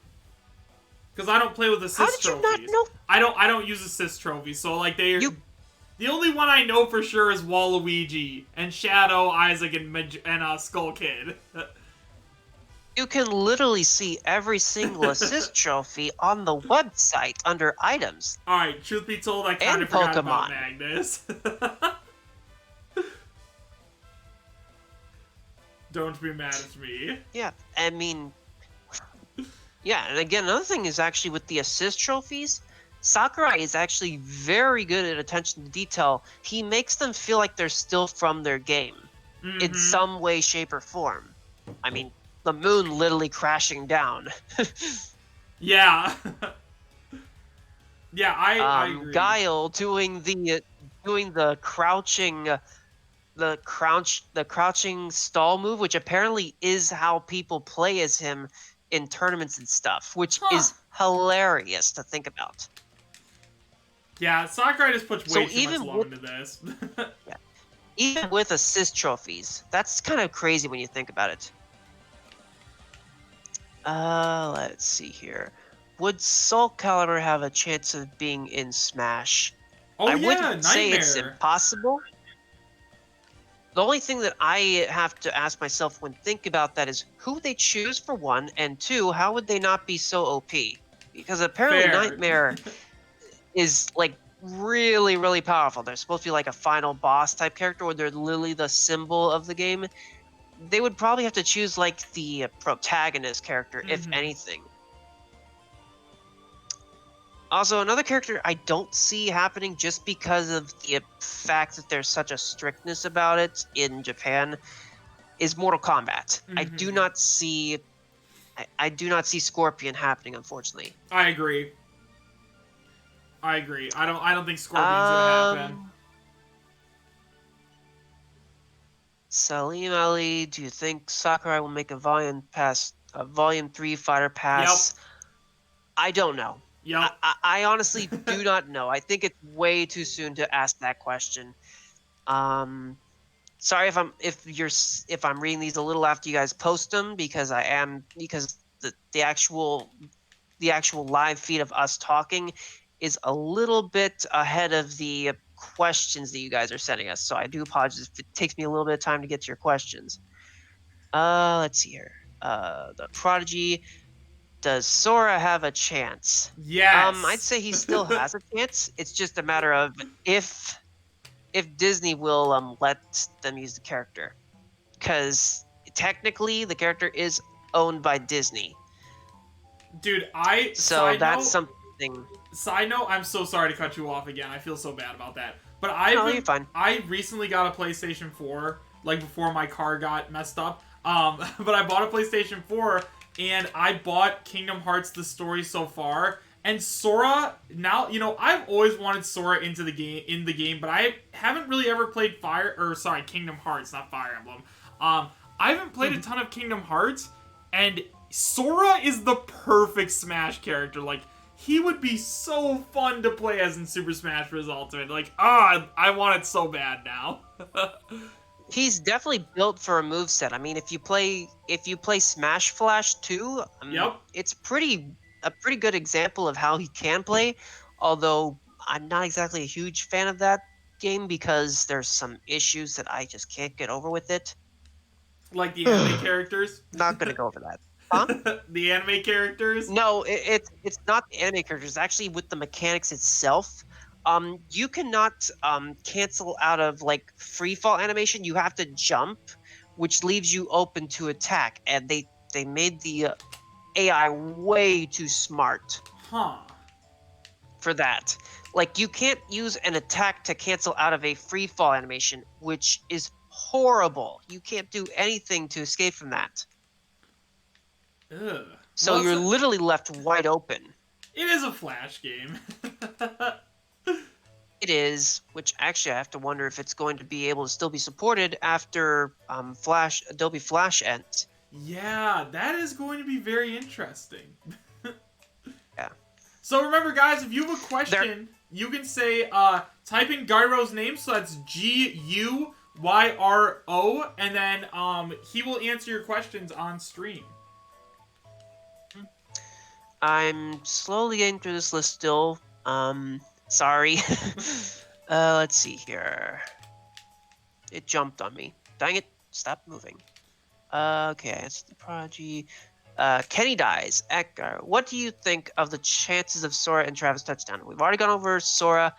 Because I don't play with assist trophies. How did you not know? I don't use assist trophies, so like the only one I know for sure is Waluigi and Shadow, Isaac, and Skull Kid. You can literally see every single assist trophy on the website under items. Alright, truth be told, I kind of forgot about Magnus. Don't be mad at me. Yeah, I mean... Yeah, and again, another thing is actually with the assist trophies, Sakurai is actually very good at attention to detail. He makes them feel like they're still from their game. In some way, shape, or form. I mean, the moon literally crashing down. Yeah. Yeah, I agree. Guile doing the crouching stall move, which apparently is how people play as him in tournaments and stuff, which is hilarious to think about. Yeah, Sakurai just puts way too much love into this. Yeah. Even with assist trophies, that's kind of crazy when you think about it. Let's see here. Would Soul Calibur have a chance of being in Smash? I wouldn't say it's impossible. The only thing that I have to ask myself when thinking about that is who would they choose for one, and two, how would they not be so OP? Because apparently Nightmare is like really, really powerful. They're supposed to be like a final boss type character where they're literally the symbol of the game. They would probably have to choose like the protagonist character, if anything. Also, another character I don't see happening just because of the fact that there's such a strictness about it in Japan is Mortal Kombat. Mm-hmm. I do not see Scorpion happening, unfortunately. I agree. I agree. I don't think Scorpion's gonna happen. Um, Salim Ali, do you think Sakurai will make a volume 3 fighter Yep. pass? I don't know. Yep. I honestly do not know. I think it's way too soon to ask that question. Um, Sorry if I'm reading these a little after you guys post them because the actual live feed of us talking is a little bit ahead of the questions that you guys are sending us. So I do apologize if it takes me a little bit of time to get to your questions. Let's see here. The Prodigy. Does Sora have a chance? I'd Yes. say he still has a chance. It's just a matter of if Disney will let them use the character, because technically the character is owned by Disney. Dude, I So that's something. side note, I'm so sorry to cut you off again. I feel so bad about that. But No, you're fine. I recently got a PlayStation 4, like before my car got messed up. But I bought a PlayStation 4 and I bought Kingdom Hearts The Story So Far. And Sora, now, I've always wanted Sora in the game, but I haven't really ever played Kingdom Hearts, not Fire Emblem. I haven't played a ton of Kingdom Hearts, and Sora is the perfect Smash character. Like, he would be so fun to play as in Super Smash Bros. Ultimate. Like, I want it so bad now. He's definitely built for a move set. I mean, if you play Smash Flash 2, Yep. it's a pretty good example of how he can play. Although I'm not exactly a huge fan of that game because there's some issues that I just can't get over with it. Like the anime characters. Not gonna go over that. Huh? The anime characters. No, it's not the anime characters. Actually, with the mechanics itself, you cannot cancel out of like free fall animation. You have to jump, which leaves you open to attack. And they made the AI way too smart Huh. for that. Like you can't use an attack to cancel out of a free fall animation, which is horrible. You can't do anything to escape from that. Ugh. So Well, you're literally left wide open. it is a Flash game. It is, which actually I have to wonder if it's going to be able to still be supported after Adobe Flash ends. Yeah, that is going to be very interesting. Yeah. So remember, guys, if you have a question, you can say, type in Gyro's name, so that's Gyro, and then he will answer your questions on stream. I'm slowly getting through this list still. Sorry. Let's see here. It jumped on me. Dang it. Stop moving. Okay, it's the Prodigy. Kenny dies. Edgar, what do you think of the chances of Sora and Travis touchdown? We've already gone over Sora.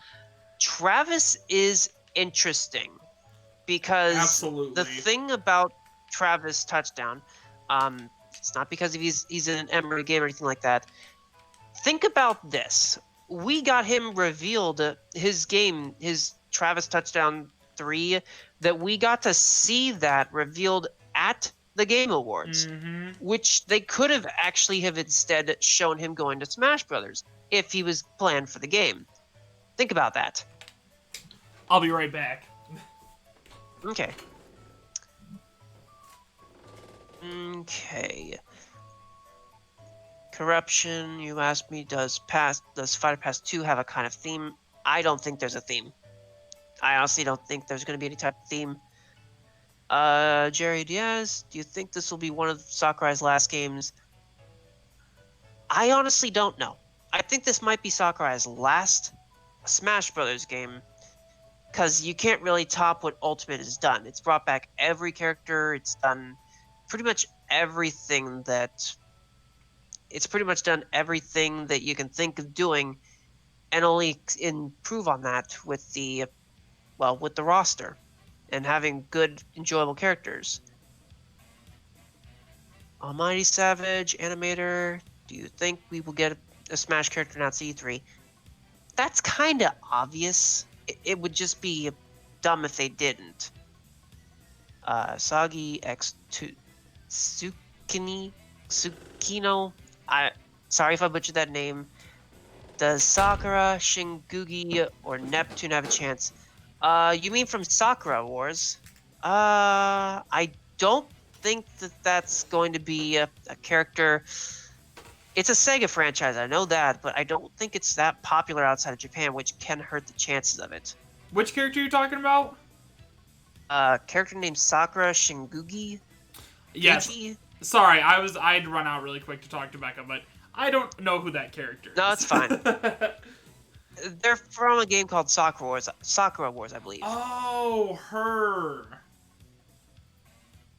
Travis is interesting because Absolutely. the thing about Travis touchdown, it's not because he's in an Emery game or anything like that. Think about this. We got him revealed his game, his Travis touchdown 3, that we got to see that revealed at the Game Awards, which they could have actually have instead shown him going to Smash Brothers if he was planned for the game. Think about that. I'll be right back. Okay. Okay. Corruption, you asked me, does Fighter Pass 2 have a kind of theme? I don't think there's a theme. I honestly don't think there's going to be any type of theme. Jerry Diaz, do you think this will be one of Sakurai's last games? I honestly don't know. I think this might be Sakurai's last Smash Brothers game, because you can't really top what Ultimate has done. It's brought back every character, it's done pretty much everything that... It's pretty much done everything that you can think of doing, and only improve on that with the roster and having good, enjoyable characters. Almighty Savage, Animator, do you think we will get a Smash character announced at E3? That's kind of obvious. It would just be dumb if they didn't. Sagi X2 Tsukini Tsukino. I sorry if I butchered that name. Does Sakura, Shingugi, or Neptune have a chance? You mean from Sakura Wars? I don't think that that's going to be a character. It's a Sega franchise, I know that, but I don't think it's that popular outside of Japan, which can hurt the chances of it. Which character are you talking about? Character named Sakura Shingugi? Yes. Gigi? Sorry, I'd run out really quick to talk to Becca, but I don't know who that character No, is. it's fine. They're from a game called Sakura Wars, I believe. Oh, her.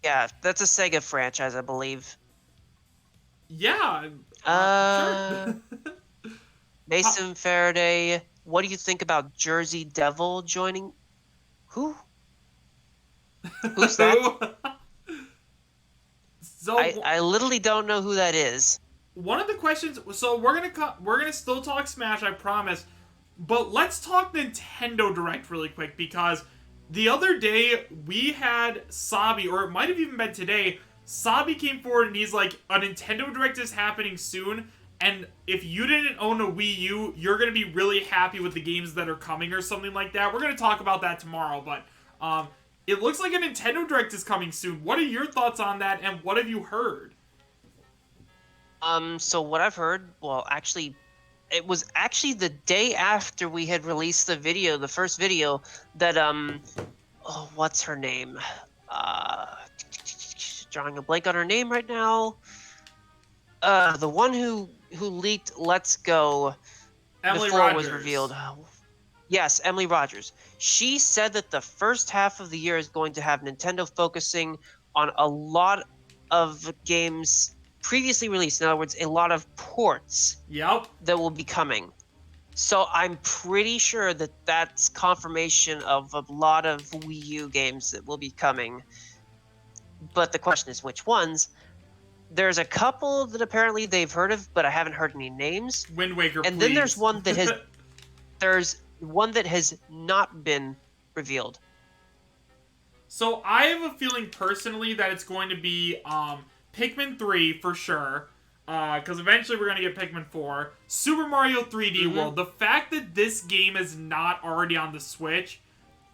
Yeah, that's a Sega franchise, I believe. Yeah. Uh, Sure. Mason Faraday. What do you think about Jersey Devil joining? Who? Who's that? Who? So I literally don't know who that is. one of the questions. So we're gonna still talk Smash, I promise. But let's talk Nintendo Direct really quick because the other day we had Sabi, or it might have even been today. Sabi came forward and he's like, "A Nintendo Direct is happening soon, and if you didn't own a Wii U, you're gonna be really happy with the games that are coming, or something like that." We're gonna talk about that tomorrow, but it looks like a Nintendo Direct is coming soon. What are your thoughts on that, and what have you heard? So what I've heard, well, actually, it was actually the day after we had released the video, the first video, that oh, what's her name? Uh, drawing a blank on her name right now. The one who leaked Let's Go Emily before it was Rogers. revealed. Yes, Emily Rogers. She said that the first half of the year is going to have Nintendo focusing on a lot of games previously released. In other words, a lot of ports Yep. that will be coming. So I'm pretty sure that that's confirmation of a lot of Wii U games that will be coming. But the question is which ones? There's a couple that apparently they've heard of, but I haven't heard any names. Wind Waker, And please. then there's one that has there's one that has not been revealed. So I have a feeling personally that it's going to be Pikmin 3 for sure. Because eventually we're going to get Pikmin 4. Super Mario 3D World. The fact that this game is not already on the Switch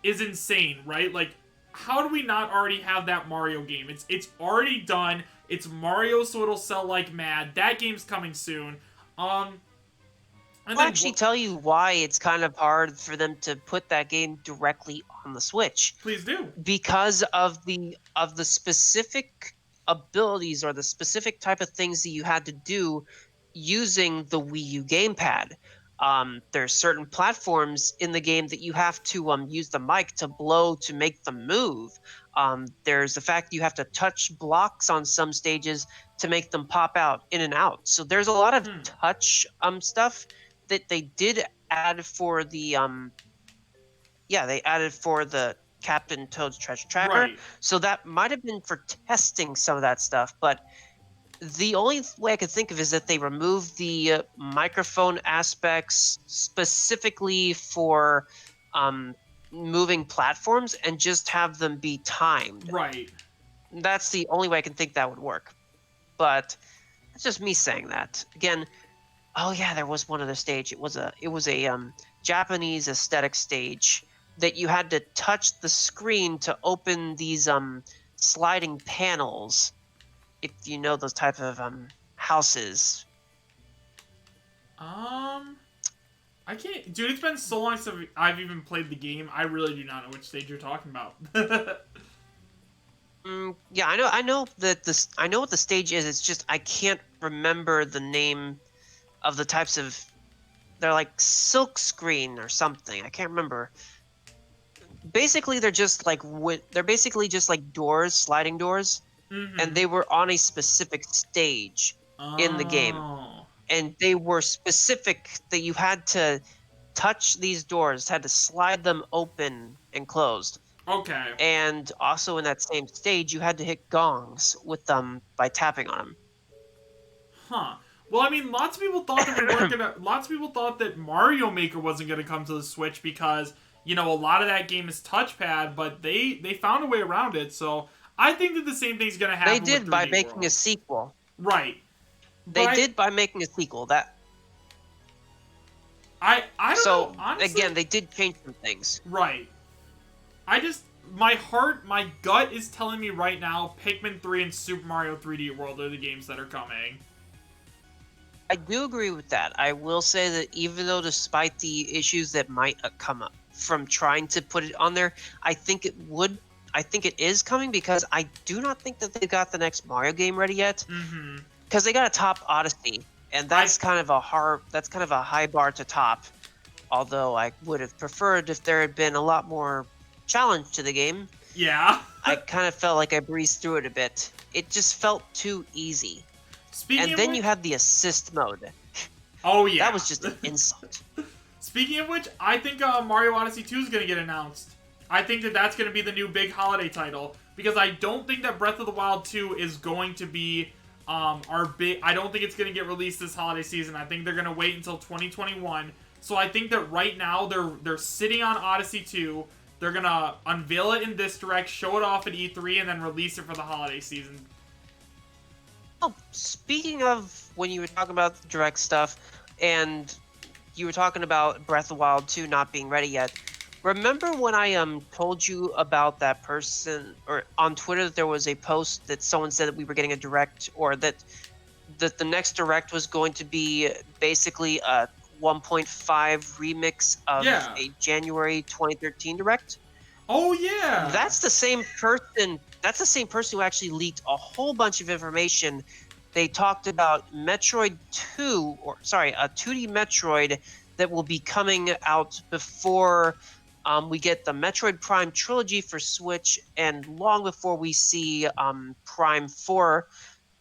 is insane, right? Like, how do we not already have that Mario game? It's already done. It's Mario, so it'll sell like mad. That game's coming soon. I'll actually tell you why it's kind of hard for them to put that game directly on the Switch. Please do. Because of the specific abilities or the specific type of things that you had to do using the Wii U gamepad. There's certain platforms in the game that you have to use the mic to blow to make them move. There's the fact you have to touch blocks on some stages to make them pop out in and out. So there's a lot of touch stuff that they did add for the they added for the Captain Toad's Treasure Tracker. Right. So that might have been for testing some of that stuff, but the only way I could think of is that they removed the microphone aspects specifically for moving platforms and just have them be timed. Right. That's the only way I can think that would work. But it's just me saying that. Again, oh yeah, there was one other stage. It was a Japanese aesthetic stage that you had to touch the screen to open these sliding panels. If you know those type of houses. I can't, dude. It's been so long since I've even played the game. I really do not know which stage you're talking about. Yeah, I know that this. I know what the stage is. It's just I can't remember the name of the types of. They're like silk screen or something. I can't remember. Basically, they're just like doors, sliding doors. And they were on a specific stage in the game. And they were specific that you had to touch these doors, had to slide them open and closed. Okay. And also in that same stage, you had to hit gongs with them by tapping on them. Huh. Well, I mean, lots of people thought that we weren't gonna. Lots of people thought that Mario Maker wasn't gonna come to the Switch because a lot of that game is touchpad, but they found a way around it. So I think that the same thing's gonna They happen with did by 3D making a World. sequel. Right. But They did by making a sequel. That I don't know, so honestly. again, they did change some things. Right. I just my gut is telling me right now Pikmin 3 and Super Mario 3D World are the games that are coming. I do agree with that. I will say that even though, despite the issues that might come up from trying to put it on there, I think it would. I think it is coming because I do not think that they've got the next Mario game ready yet. Mm-hmm. Because they got to top Odyssey, and that's kind of a high bar to top. Although I would have preferred if there had been a lot more challenge to the game. Yeah. I kind of felt like I breezed through it a bit. It just felt too easy. Speaking And then you had the assist mode. Oh yeah. That was just an insult. Speaking of which, I think Mario Odyssey 2 is going to get announced. I think that that's going to be the new big holiday title because I don't think that Breath of the Wild 2 is going to be our big. I don't think it's going to get released this holiday season. I think they're going to wait until 2021. So I think that right now they're sitting on Odyssey 2. They're going to unveil it in this direct, show it off at E3, and then release it for the holiday season. Oh, speaking of when you were talking about the direct stuff, and you were talking about Breath of the Wild 2 not being ready yet, remember when I told you about that person, or on Twitter that there was a post that someone said that we were getting a direct, or that the next direct was going to be basically a 1.5 remix of a January 2013 direct? Oh yeah. That's the same person. That's the same person who actually leaked a whole bunch of information. They talked about Metroid 2, or sorry, a 2D Metroid that will be coming out before we get the Metroid Prime trilogy for Switch, and long before we see Prime 4.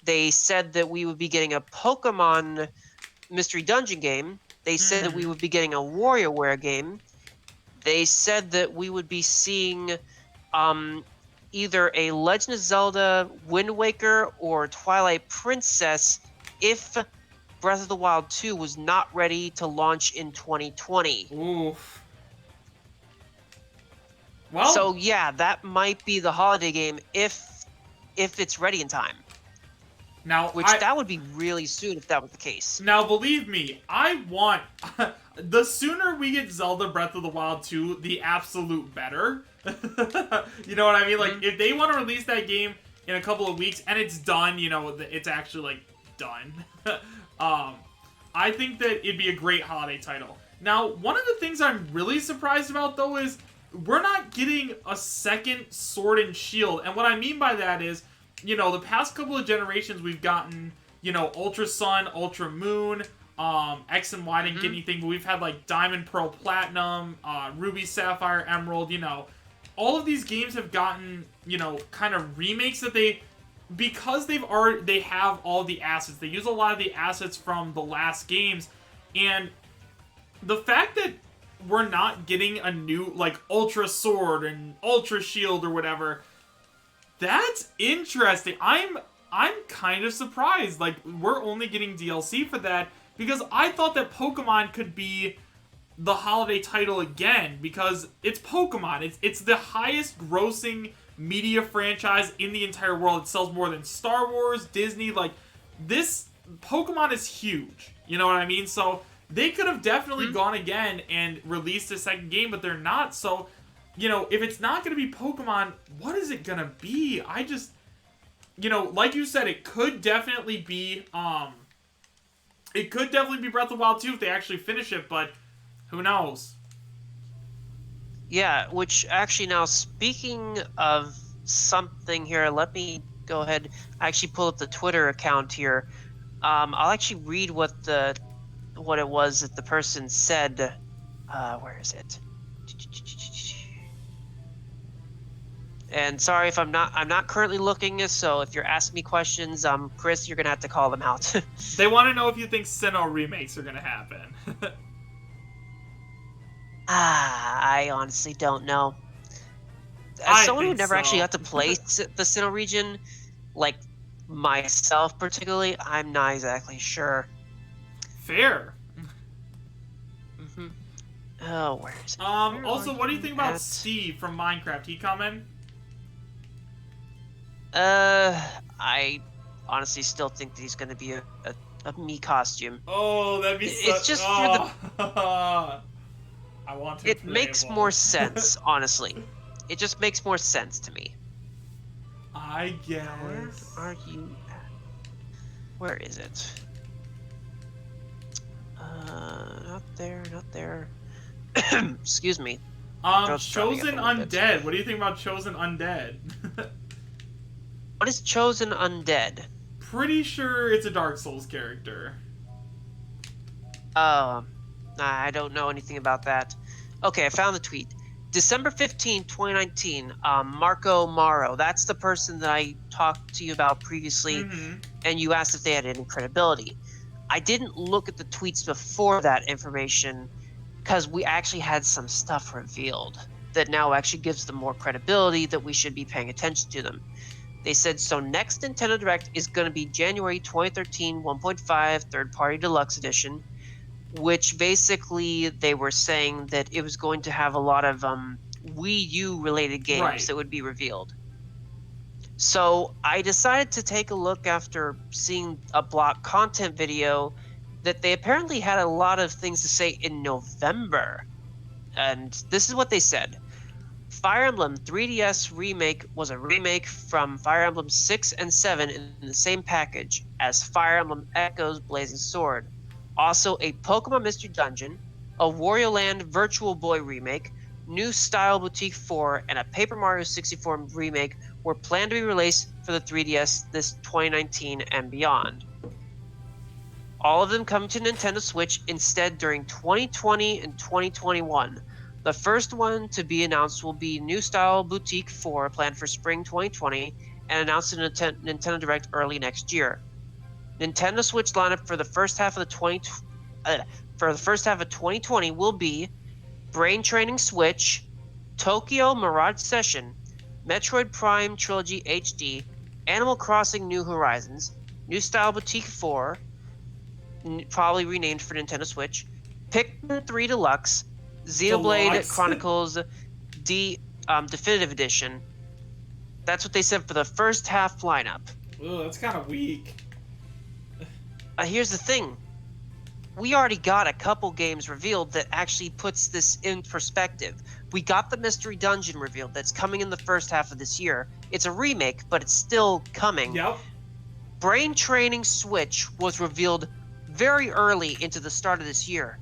They said that we would be getting a Pokemon Mystery Dungeon game. They said that we would be getting a WarioWare game. They said that we would be seeing either a Legend of Zelda Wind Waker or Twilight Princess if Breath of the Wild 2 was not ready to launch in 2020. Oof. Well, so yeah, that might be the holiday game if it's ready in time. Now, that would be really soon if that was the case. Now, believe me, I want the sooner we get Zelda Breath of the Wild 2, the absolute better. You know what I mean? Like, if they want to release that game in a couple of weeks and it's done, it's actually like done. I think that it'd be a great holiday title. Now, one of the things I'm really surprised about though is we're not getting a second Sword and Shield, and what I mean by that is, the past couple of generations we've gotten, Ultra Sun, Ultra Moon, X and Y didn't get anything, but we've had like Diamond, Pearl, Platinum, Ruby, Sapphire, Emerald, all of these games have gotten, kind of remakes that because they have all the assets. They use a lot of the assets from the last games, and the fact that we're not getting a new, like, Ultra Sword and Ultra Shield or whatever, that's interesting. I'm kind of surprised. Like, we're only getting DLC for that because I thought that Pokemon could be the holiday title again because it's Pokemon. It's the highest grossing media franchise in the entire world. It sells more than Star Wars, Disney. Like, this Pokemon is huge. You know what I mean? So they could have definitely gone again and released a second game, but they're not. So, if it's not going to be Pokemon, what is it going to be? I just, like you said, it could definitely be, Breath of the Wild 2 if they actually finish it, but who knows? Yeah, which actually, now speaking of something here, let me go ahead. I actually pull up the Twitter account here. I'll actually read what it was that the person said. Where is it? And sorry if I'm not currently looking, so if you're asking me questions, Chris, you're gonna have to call them out. They want to know if you think Sinnoh remakes are gonna happen. I honestly don't know. As someone who never actually got to play the Sinnoh region, like myself particularly, I'm not exactly sure. Fair. Mm-hmm. Oh, where is it? Also, what do you think about Steve from Minecraft? He coming? I honestly still think that he's going to be a me costume. Oh, that'd be so. It's just for the. Oh. I want him It makes more playable. sense, honestly. It just makes more sense to me. I guess. Now, where are you at? Where is it? Not there, not there. Excuse me. Chosen Undead. What do you think about Chosen Undead? What is Chosen Undead? Pretty sure it's a Dark Souls character. I don't know anything about that. Okay, I found the tweet. December 15, 2019, Marco Maro. That's the person that I talked to you about previously, and you asked if they had any credibility. I didn't look at the tweets before that information because we actually had some stuff revealed that now actually gives them more credibility that we should be paying attention to them. They said, so next Nintendo Direct is going to be January 2013 1.5 third-party deluxe edition, which basically they were saying that it was going to have a lot of Wii U related games that would be revealed. So I decided to take a look after seeing a block content video that they apparently had a lot of things to say in November. And this is what they said. Fire Emblem 3DS Remake was a remake from Fire Emblem 6 and 7 in the same package as Fire Emblem Echoes Blazing Sword. Also, a Pokemon Mystery Dungeon, a Wario Land Virtual Boy remake, New Style Boutique 4, and a Paper Mario 64 remake were planned to be released for the 3DS this 2019 and beyond. All of them coming to Nintendo Switch instead during 2020 and 2021. The first one to be announced will be New Style Boutique 4, planned for spring 2020, and announced in Nintendo Direct early next year. Nintendo Switch lineup for the first half of 2020 will be Brain Training Switch, Tokyo Mirage Session, Metroid Prime Trilogy HD, Animal Crossing New Horizons, New Style Boutique 4, probably renamed for Nintendo Switch, Pikmin 3 Deluxe, Xenoblade Deluxe. Chronicles Definitive Edition. That's what they said for the first half lineup. Ugh, that's kind of weak. Here's the thing. We already got a couple games revealed that actually puts this in perspective. We got the Mystery Dungeon revealed that's coming in the first half of this year. It's a remake, but it's still coming. Yep. Brain Training Switch was revealed very early into the start of this year,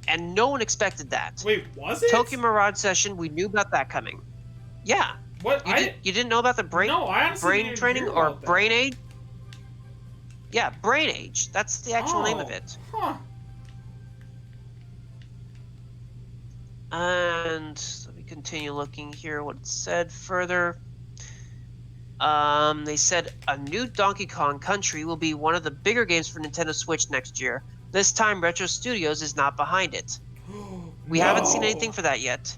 and no one expected that. Wait, was it? Tokyo Mirage Session, we knew about that coming. Yeah. What? You didn't know about the Brain Training or Brain Age? Yeah, Brain Age. That's the actual name of it. Huh. And let me continue looking here what it said further. They said a new Donkey Kong Country will be one of the bigger games for Nintendo Switch next year. This time, Retro Studios is not behind it. We haven't seen anything for that yet.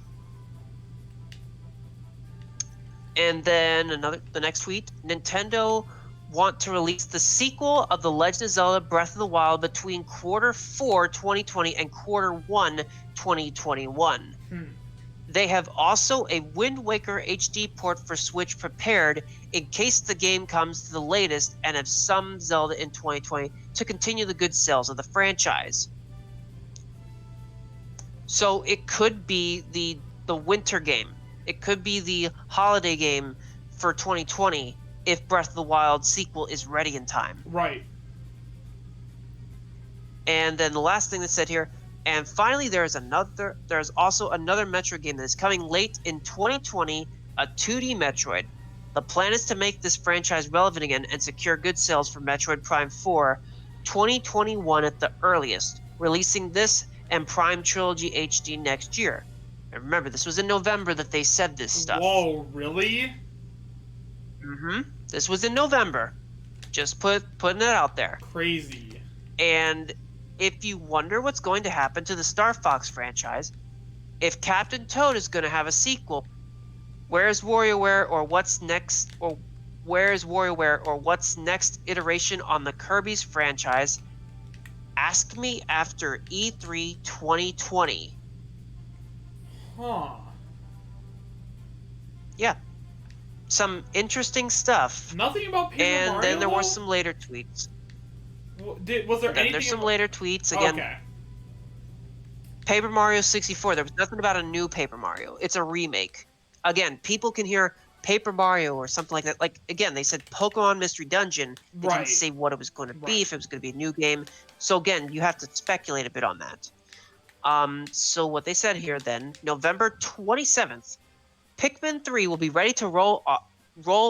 And then the next tweet, Nintendo want to release the sequel of The Legend of Zelda Breath of the Wild between Q4 2020 and Q1 2021. They have also a Wind Waker HD port for Switch prepared in case the game comes to the latest and have some Zelda in 2020 to continue the good sales of the franchise. So it could be the winter game. It could be the holiday game for 2020 if Breath of the Wild sequel is ready in time. Right. And then the last thing that said here, and finally there's also another Metroid game that is coming late in 2020, a 2D Metroid. The plan is to make this franchise relevant again and secure good sales for Metroid Prime 4 2021 at the earliest, releasing this and Prime Trilogy HD next year. And remember, this was in November that they said this stuff. Whoa, really? This was in November. Just putting it out there. Crazy. And if you wonder what's going to happen to the Star Fox franchise, if Captain Toad is going to have a sequel, where's WarioWare or what's next, or where's WarioWare or what's next iteration on the Kirby's franchise? Ask me after E3 2020. Huh. Yeah, some interesting stuff. Nothing about Paper And then Mario there were though. some later tweets. Was there Then there's anything some about? later tweets. Again, Okay. Paper Mario 64. There was nothing about a new Paper Mario. It's a remake. Again, people can hear Paper Mario or something like that. Like, again, they said Pokemon Mystery Dungeon. They didn't Right. say what it was going to be, Right. if it was going to be a new game. So again, you have to speculate a bit on that. So what they said here then, November 27th, Pikmin 3 will be ready to roll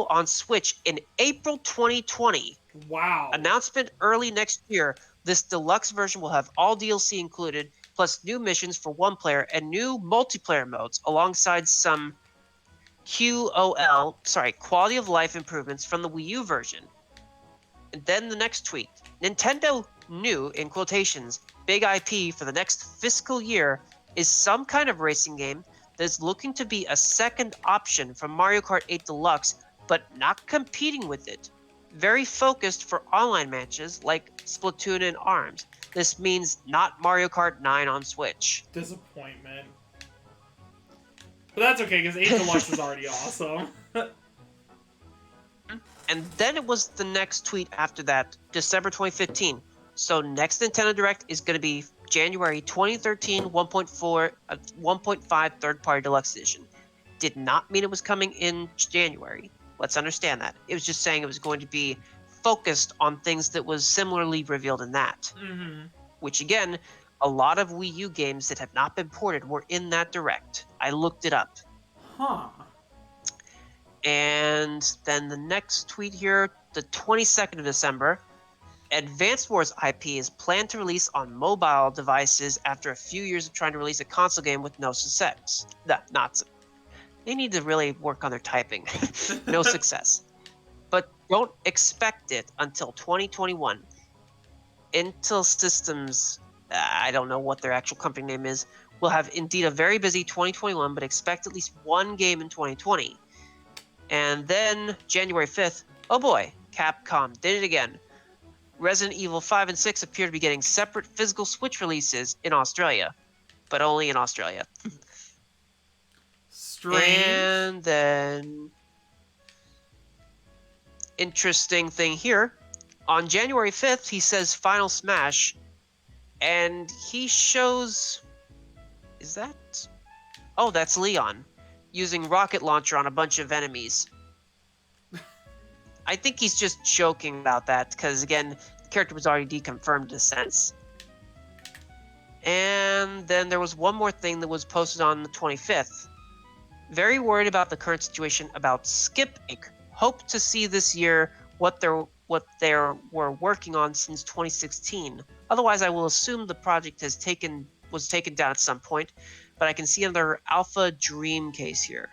on Switch in April 2020. Wow. Announcement early next year. This deluxe version will have all DLC included, plus new missions for one player and new multiplayer modes, alongside some quality of life improvements from the Wii U version. And then the next tweet. Nintendo new, in quotations, big IP for the next fiscal year is some kind of racing game that's looking to be a second option from Mario Kart 8 Deluxe, but not competing with it. Very focused for online matches like Splatoon and ARMS. This means not Mario Kart 9 on Switch. Disappointment. But that's okay, because 8 Deluxe is already awesome. And then it was the next tweet after that, December 2015. So next Nintendo Direct is going to be January 2013 1.4 1.5 third-party deluxe edition. Did not mean it was coming in January. Let's understand that. It was just saying it was going to be focused on things that was similarly revealed in that. Mm-hmm. Which again, a lot of Wii U games that have not been ported were in that Direct. I looked it up. Huh. And then the next tweet here, the 22nd of December, Advanced Wars IP is planned to release on mobile devices after a few years of trying to release a console game with no success. They need to really work on their typing. No success. But don't expect it until 2021. Intel Systems, I don't know what their actual company name is, will have indeed a very busy 2021, but expect at least one game in 2020. And then January 5th, oh boy, Capcom did it again. Resident Evil 5 and 6 appear to be getting separate physical Switch releases in Australia, but only in Australia. Strange. And then, interesting thing here, on January 5th, he says Final Smash, and he shows. Is that. Oh, that's Leon, using rocket launcher on a bunch of enemies. I think he's just joking about that, because again, the character was already deconfirmed in a sense. And then there was one more thing that was posted on the 25th. Very worried about the current situation about Skip Inc. Hope to see this year what they were working on since 2016. Otherwise, I will assume the project was taken down at some point, but I can see another Alpha Dream case here.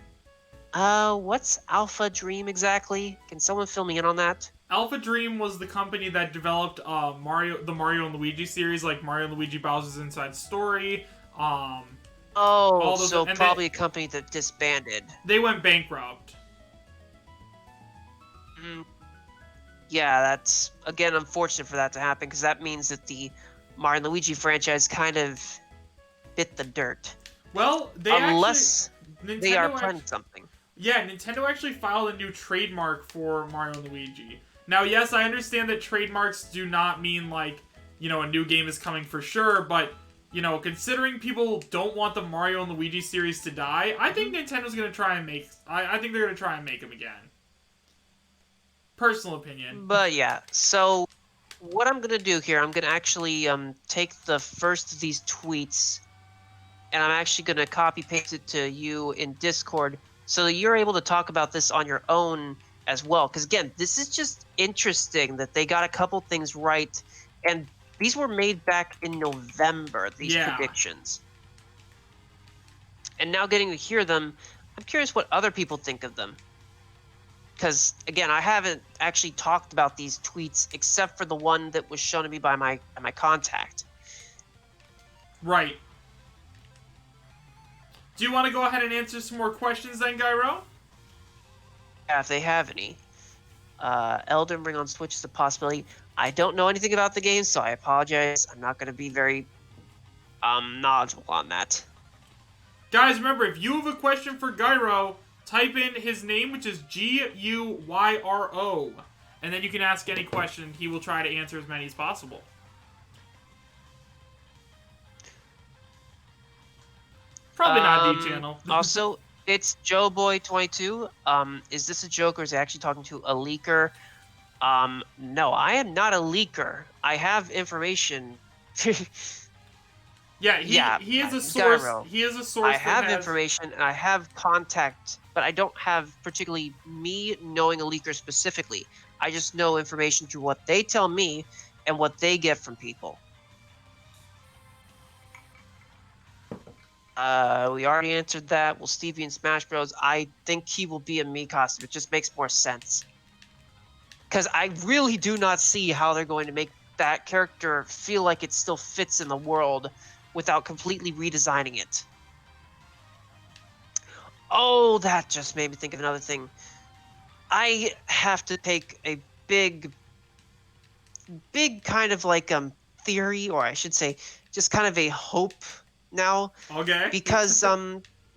What's Alpha Dream exactly? Can someone fill me in on that? Alpha Dream was the company that developed the Mario and Luigi series, like Mario and Luigi Bowser's Inside Story. Oh, All those, so and probably a company that disbanded. they went bankrupt. Mm, yeah, that's again unfortunate for that to happen, because that means that the Mario and Luigi franchise kind of bit the dirt. Well, Unless they are Nintendo planning something. Yeah, Nintendo actually filed a new trademark for Mario and Luigi. Now, yes, I understand that trademarks do not mean, like, a new game is coming for sure, but, considering people don't want the Mario and Luigi series to die, I think Nintendo's going to try and I think they're going to try and make them again. Personal opinion. But yeah, so what I'm going to do here, I'm going to actually take the first of these tweets, and I'm actually going to copy paste it to you in Discord, so that you're able to talk about this on your own as well. Because again, this is just interesting that they got a couple things right, and these were made back in November, these predictions. And now getting to hear them, I'm curious what other people think of them. Because again, I haven't actually talked about these tweets except for the one that was shown to me by my contact. Right. Do you want to go ahead and answer some more questions then, Gyro? Yeah, if they have any. Elden Ring on Switch is a possibility. I don't know anything about the game, so I apologize. I'm not going to be very knowledgeable on that. Guys, remember, if you have a question for Gyro, type in his name, which is Guyro, and then you can ask any question. He will try to answer as many as possible. Probably not D channel. Also, it's JoeBoy22. Is this a joke or is he actually talking to a leaker? No, I am not a leaker. I have information. Yeah, he is a source. Gyro. He is a source. I have has... information and I have contact, but I don't have particularly me knowing a leaker specifically. I just know information through what they tell me and what they get from people. We already answered that. Will Stevie in Smash Bros? I think he will be a Mii costume. It just makes more sense. Because I really do not see how they're going to make that character feel like it still fits in the world without completely redesigning it. Oh, that just made me think of another thing. I have to take a big kind of like theory, or I should say just kind of a hope now. Okay. Because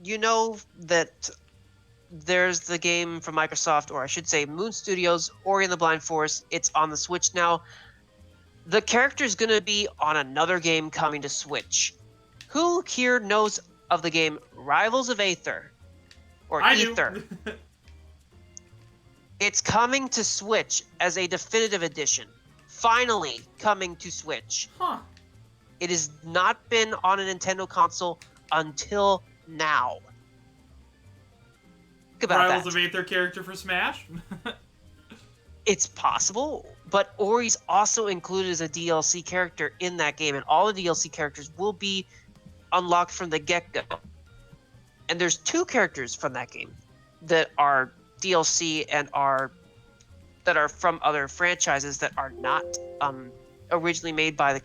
you know that there's the game from Microsoft, or I should say Moon Studios, Ori and the Blind Forest. It's on the Switch now. The character's gonna be on another game coming to Switch. Who here knows of the game Rivals of Aether? Or I Ether? do. It's coming to Switch as a definitive edition. Finally coming to Switch. Huh. It has not been on a Nintendo console until now. Think about Rivals that. of Aether character for Smash? It's possible, but Ori's also included as a DLC character in that game, and all the DLC characters will be unlocked from the get-go. And there's 2 characters from that game that are DLC and that are from other franchises that are not originally made by them.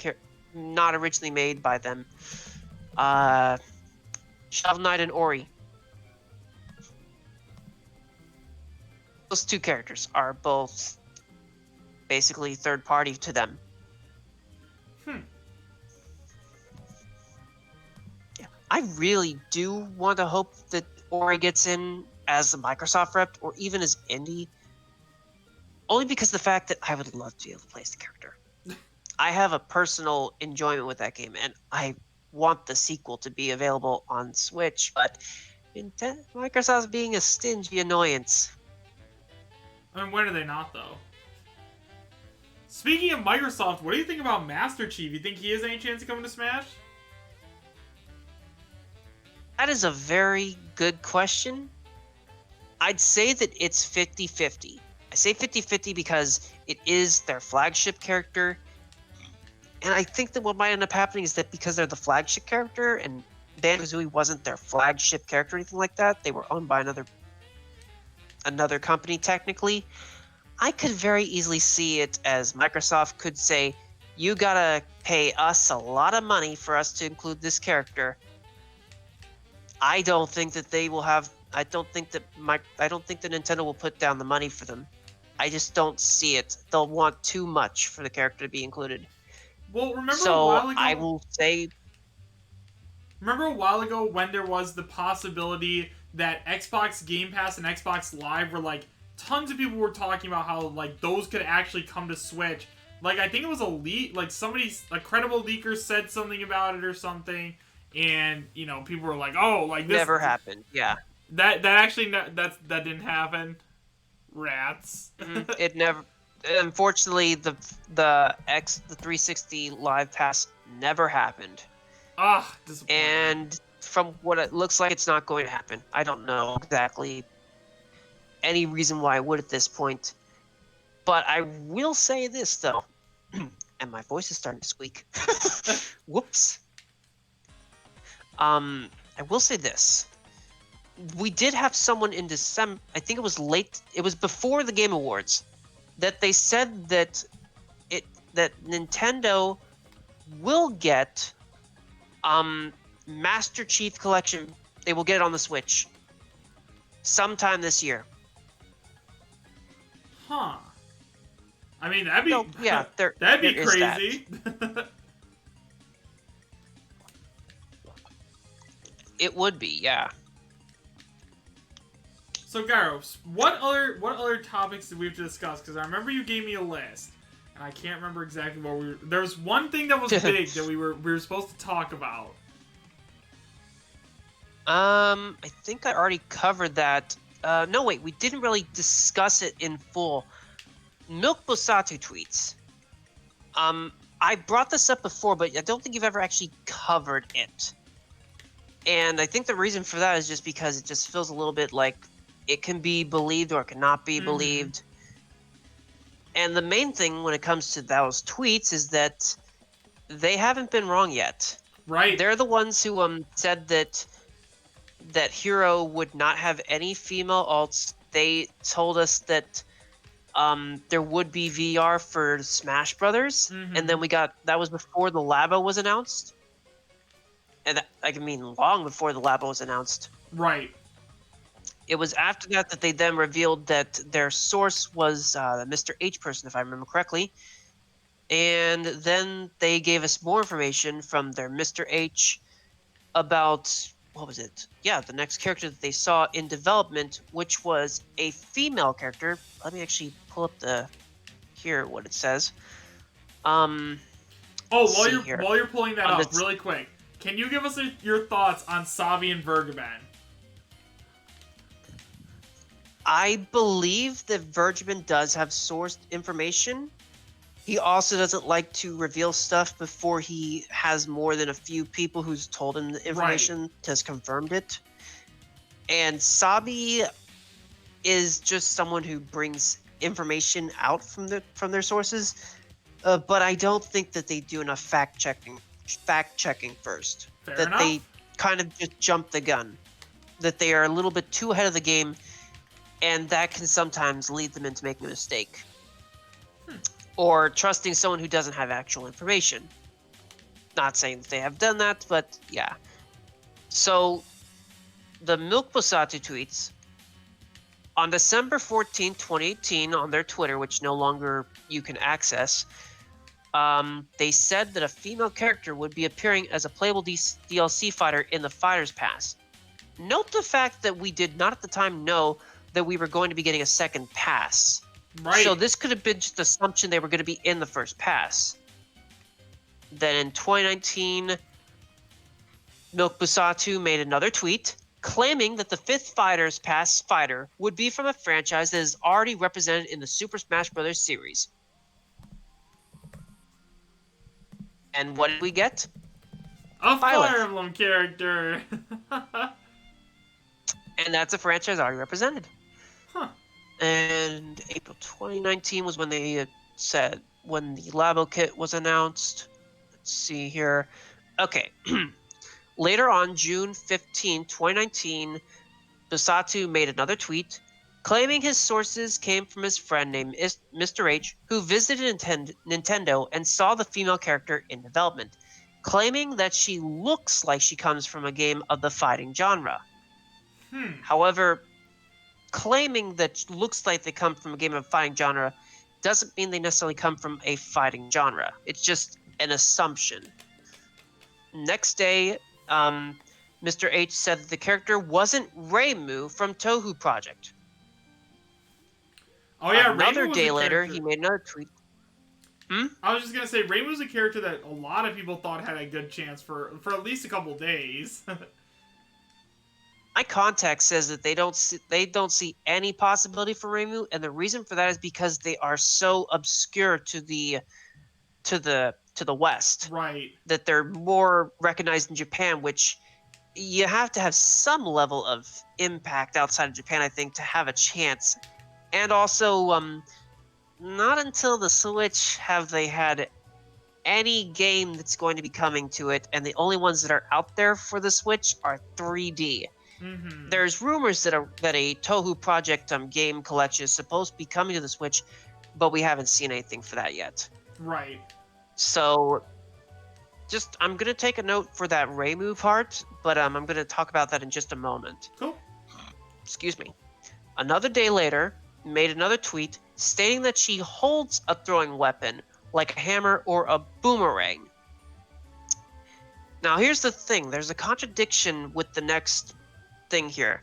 Shovel Knight and Ori. Those 2 characters are both basically third party to them. Yeah, I really do want to hope that Ori gets in as a Microsoft rep or even as indie. Only because of the fact that I would love to be able to play as the character. I have a personal enjoyment with that game, and I want the sequel to be available on Switch, but Microsoft's being a stingy annoyance. I mean, when are they not, though? Speaking of Microsoft, what do you think about Master Chief? You think he has any chance of coming to Smash? That is a very good question. I'd say that it's 50-50. I say 50-50 because it is their flagship character. And I think that what might end up happening is that because they're the flagship character and Banjo-Kazooie wasn't their flagship character or anything like that, they were owned by another company technically. I could very easily see it as Microsoft could say, you gotta pay us a lot of money for us to include this character. I don't think that they will have. I don't think that Nintendo will put down the money for them. I just don't see it. They'll want too much for the character to be included. Well, remember so a while ago. I will say. Remember a while ago when there was the possibility that Xbox Game Pass and Xbox Live were like tons of people were talking about how like those could actually come to Switch. Like I think it was a credible leaker said something about it or something, and you know people were like, oh, like this never happened. Yeah. That didn't happen. Rats. It never. Unfortunately, the 360 Live Pass never happened. Ah, disappointing. And from what it looks like, it's not going to happen. I don't know exactly any reason why I would at this point. But I will say this, though. And my voice is starting to squeak. Whoops. I will say this. We did have someone in December, I think it was before the Game Awards, that they said that Nintendo will get Master Chief Collection. They will get it on the Switch sometime this year. Huh. I mean, No, yeah, that'd there be is that. crazy. It would be, yeah. So Gyros, what other topics did we have to discuss? Because I remember you gave me a list, and I can't remember exactly what we were. There was one thing that was big that we were supposed to talk about. I think I already covered that. No, wait, we didn't really discuss it in full. Milk Bosatu tweets. I brought this up before, but I don't think you've ever actually covered it. And I think the reason for that is just because it just feels a little bit like it can be believed or it cannot be believed. And the main thing when it comes to those tweets is that they haven't been wrong yet. Right. They're the ones who said that Hero would not have any female alts. They told us that there would be VR for Smash Brothers, and then that was before the Labo was announced, and that, I mean long before the Labo was announced. Right. It was after that that they then revealed that their source was Mr. H person, if I remember correctly, and then they gave us more information from their Mr. H about what was it? Yeah, the next character that they saw in development, which was a female character. Let me actually pull up what it says. Oh, while you're pulling that up, really quick, can you give us your thoughts on Savi and Vergaben? I believe that Vergaben does have sourced information. He also doesn't like to reveal stuff before he has more than a few people who's told him the information, has confirmed it. And Sabi is just someone who brings information out from their sources, but I don't think that they do enough fact checking first. Fair that enough. They kind of just jump the gun. That they are a little bit too ahead of the game, and that can sometimes lead them into making a mistake. Or trusting someone who doesn't have actual information. Not saying that they have done that, but yeah. So, the Milk Bosatu tweets, on December 14, 2018, on their Twitter, which no longer you can access, they said that a female character would be appearing as a playable DLC fighter in the Fighters Pass. Note the fact that we did not at the time know that we were going to be getting a second pass. Right. So this could have been just the assumption they were going to be in the first pass. Then in 2019, Milk Busatu made another tweet claiming that the 5th Fighters Pass fighter would be from a franchise that is already represented in the Super Smash Bros. Series. And what did we get? A Fire Emblem character! And that's a franchise already represented. Huh. And April 2019 was when they said, when the Labo kit was announced. Let's see here. Okay. Later on, June 15, 2019, Busatu made another tweet claiming his sources came from his friend named Mr. H, who visited Nintendo and saw the female character in development, claiming that she looks like she comes from a game of the fighting genre. However, claiming that looks like they come from a game of fighting genre doesn't mean they necessarily come from a fighting genre. It's just an assumption. Next day, Mr. H said that the character wasn't Reimu from Touhou Project. Oh yeah, another Reimu day was a later, character. he made another tweet. I was just gonna say, Reimu was a character that a lot of people thought had a good chance for at least a couple days. My contact says that they don't see any possibility for Reimu, and the reason for that is because they are so obscure to the West. Right. That they're more recognized in Japan, which you have to have some level of impact outside of Japan, I think, to have a chance. And also, not until the Switch have they had any game that's going to be coming to it, and the only ones that are out there for the Switch are 3D. There's rumors that a Touhou Project game collection is supposed to be coming to the Switch, but we haven't seen anything for that yet. Right. So, I'm going to take a note for that Reimu part, but I'm going to talk about that in just a moment. Cool. Excuse me. Another day later, made another tweet stating that she holds a throwing weapon like a hammer or a boomerang. Now, here's the thing. There's a contradiction with the next thing here.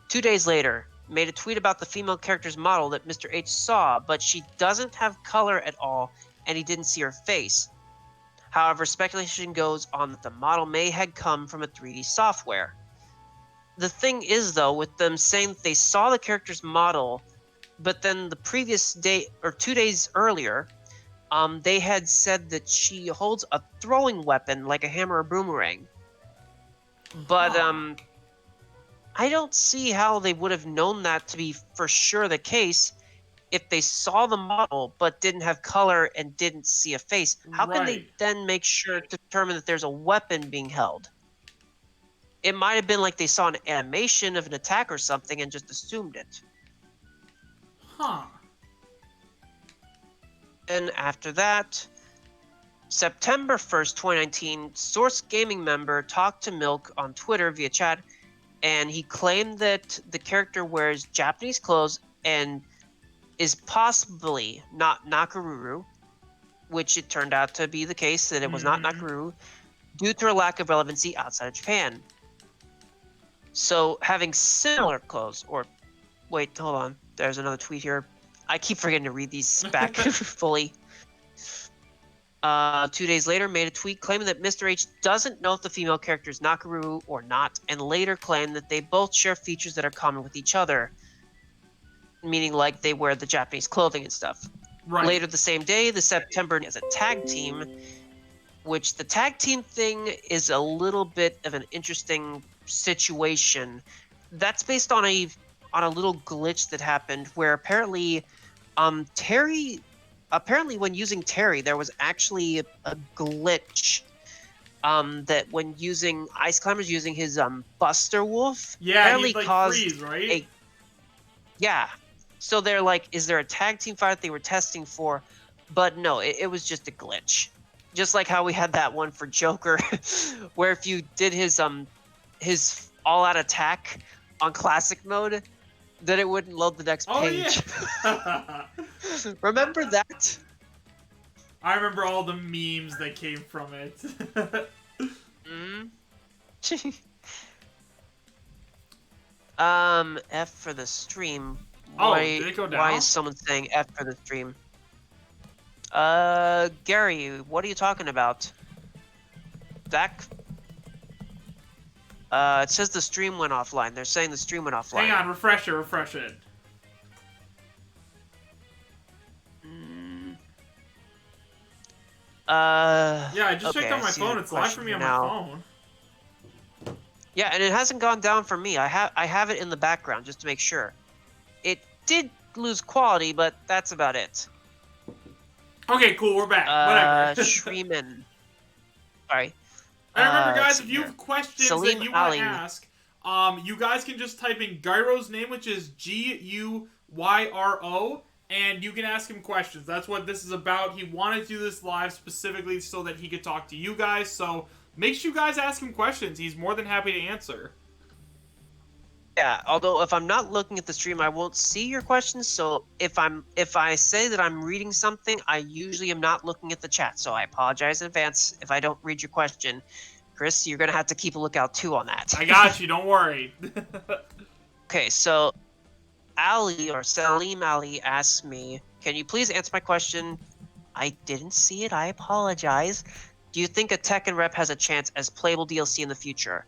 2 days later, made a tweet about the female character's model that Mr. H saw, but she doesn't have color at all, and he didn't see her face. However, speculation goes on that the model may have come from a 3D software. The thing is, though, with them saying that they saw the character's model, but then the previous day, or 2 days earlier, they had said that she holds a throwing weapon like a hammer or boomerang. But, I don't see how they would have known that to be for sure the case if they saw the model but didn't have color and didn't see a face. How can they Right. then make sure to determine that there's a weapon being held? It might have been like they saw an animation of an attack or something and just assumed it. Huh. And after that, September 1st, 2019, Source Gaming member talked to Milk on Twitter via chat, and he claimed that the character wears Japanese clothes and is possibly not Nakaruru, which it turned out to be the case that it was not Nakaruru, due to her lack of relevancy outside of Japan. So having similar clothes, or wait, hold on, there's another tweet here. I keep forgetting to read these back fully. 2 days later, made a tweet claiming that Mr. H doesn't know if the female character is Nakaruru or not, and later claimed that they both share features that are common with each other, meaning like they wear the Japanese clothing and stuff. Right. Later the same day, the September as a tag team, which the tag team thing is a little bit of an interesting situation. That's based on a little glitch that happened where apparently when using Terry, there was actually a glitch that when using Ice Climber's using his Buster Wolf, Yeah, apparently he'd like caused freeze, right? yeah. So they're like, is there a tag team fight that they were testing for? But no, it was just a glitch. Just like how we had that one for Joker, where if you did his all-out attack on classic mode, then it wouldn't load the next page. Yeah. Remember that? I remember all the memes that came from it. F for the stream. Oh, did it go down? Why is someone saying F for the stream? Gary, what are you talking about? That. It says the stream went offline. They're saying the stream went offline. Hang on, refresh it. Yeah, I just checked on my phone. It's live for me on my phone. Yeah, and it hasn't gone down for me. I have it in the background just to make sure. It did lose quality, but that's about it. Okay, cool. We're back. Whatever. Shreeman. Sorry. And remember, guys, if you have questions Salim that you want Ali. to ask, you guys can just type in Gyro's name, which is Guyro, and you can ask him questions. That's what this is about. He wanted to do this live specifically so that he could talk to you guys, so make sure you guys ask him questions. He's more than happy to answer. Yeah, although if I'm not looking at the stream, I won't see your questions. So if I say that I'm reading something, I usually am not looking at the chat. So I apologize in advance if I don't read your question. Chris, you're gonna have to keep a lookout too on that. I got you. Don't worry. Okay, so Ali or Salim Ali asks me, "Can you please answer my question? I didn't see it. I apologize. Do you think a Tekken rep has a chance as playable DLC in the future?"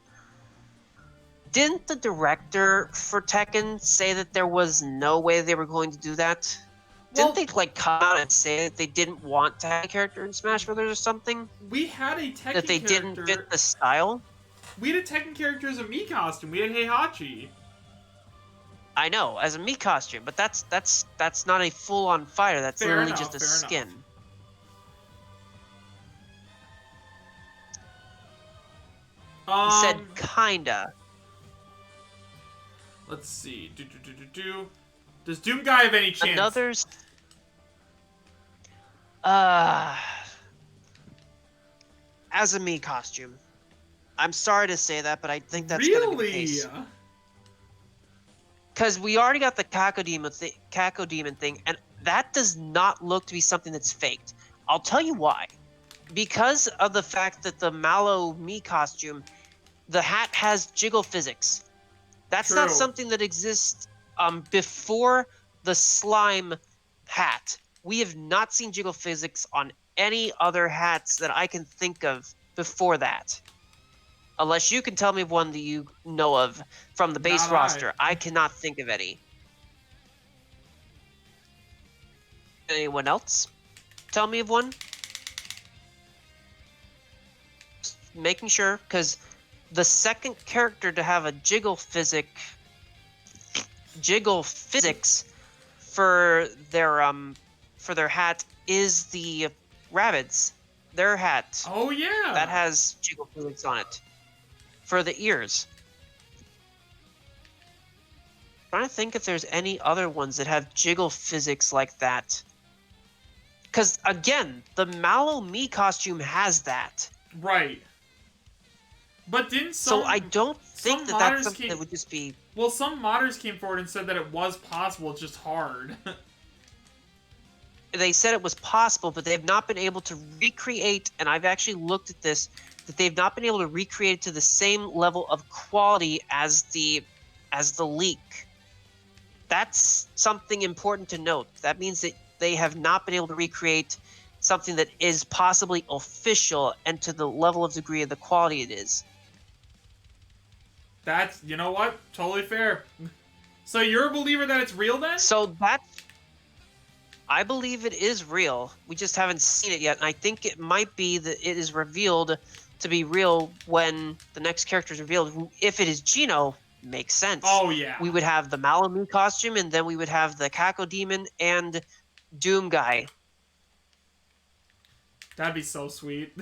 Didn't the director for Tekken say that there was no way they were going to do that? Well, Didn't they like come out and say that they didn't want to have a character in Smash Brothers or something? we had a Tekken That they character. didn't fit the style? We had a Tekken character as a Mii costume. We had Heihachi. I know, as a Mii costume, but that's not a full-on fighter. That's Fair literally enough, just a fair skin. enough. He said kinda. Let's see. Does Doom Guy have any chance? Another's. As a Mii costume. I'm sorry to say that, but I think that's gonna be the case. Because we already got the Kako Demon thing, and that does not look to be something that's faked. I'll tell you why. Because of the fact that the Mallow Me costume, the hat has jiggle physics. That's not True. something that exists before the slime hat. We have not seen jiggle physics on any other hats that I can think of before that. Unless you can tell me one that you know of from the base Not I. roster. I cannot think of any. Anyone else? Tell me of one? Just making sure, because the second character to have a jiggle physics for their hat is the rabbits. Their hat Oh yeah. that has jiggle physics on it for the ears. I'm trying to think if there's any other ones that have jiggle physics like that. Because again, the Mallow Me costume has that. Right. But didn't some? So I don't think some that that's modders something came, that would just be. Well, some modders came forward and said that it was possible, it's just hard. They said it was possible, but they've not been able to recreate. And I've actually looked at this. That they've not been able to recreate it to the same level of quality as the leak. That's something important to note. That means that they have not been able to recreate something that is possibly official and to the level of degree of the quality it is. That's, you know what? Totally fair. So you're a believer that it's real then? So I believe it is real. We just haven't seen it yet. And I think it might be that it is revealed to be real when the next character is revealed. If it is Gino, makes sense. Oh yeah. We would have the Mallow Me costume, and then we would have the Kako Demon and Doom Guy. That'd be so sweet.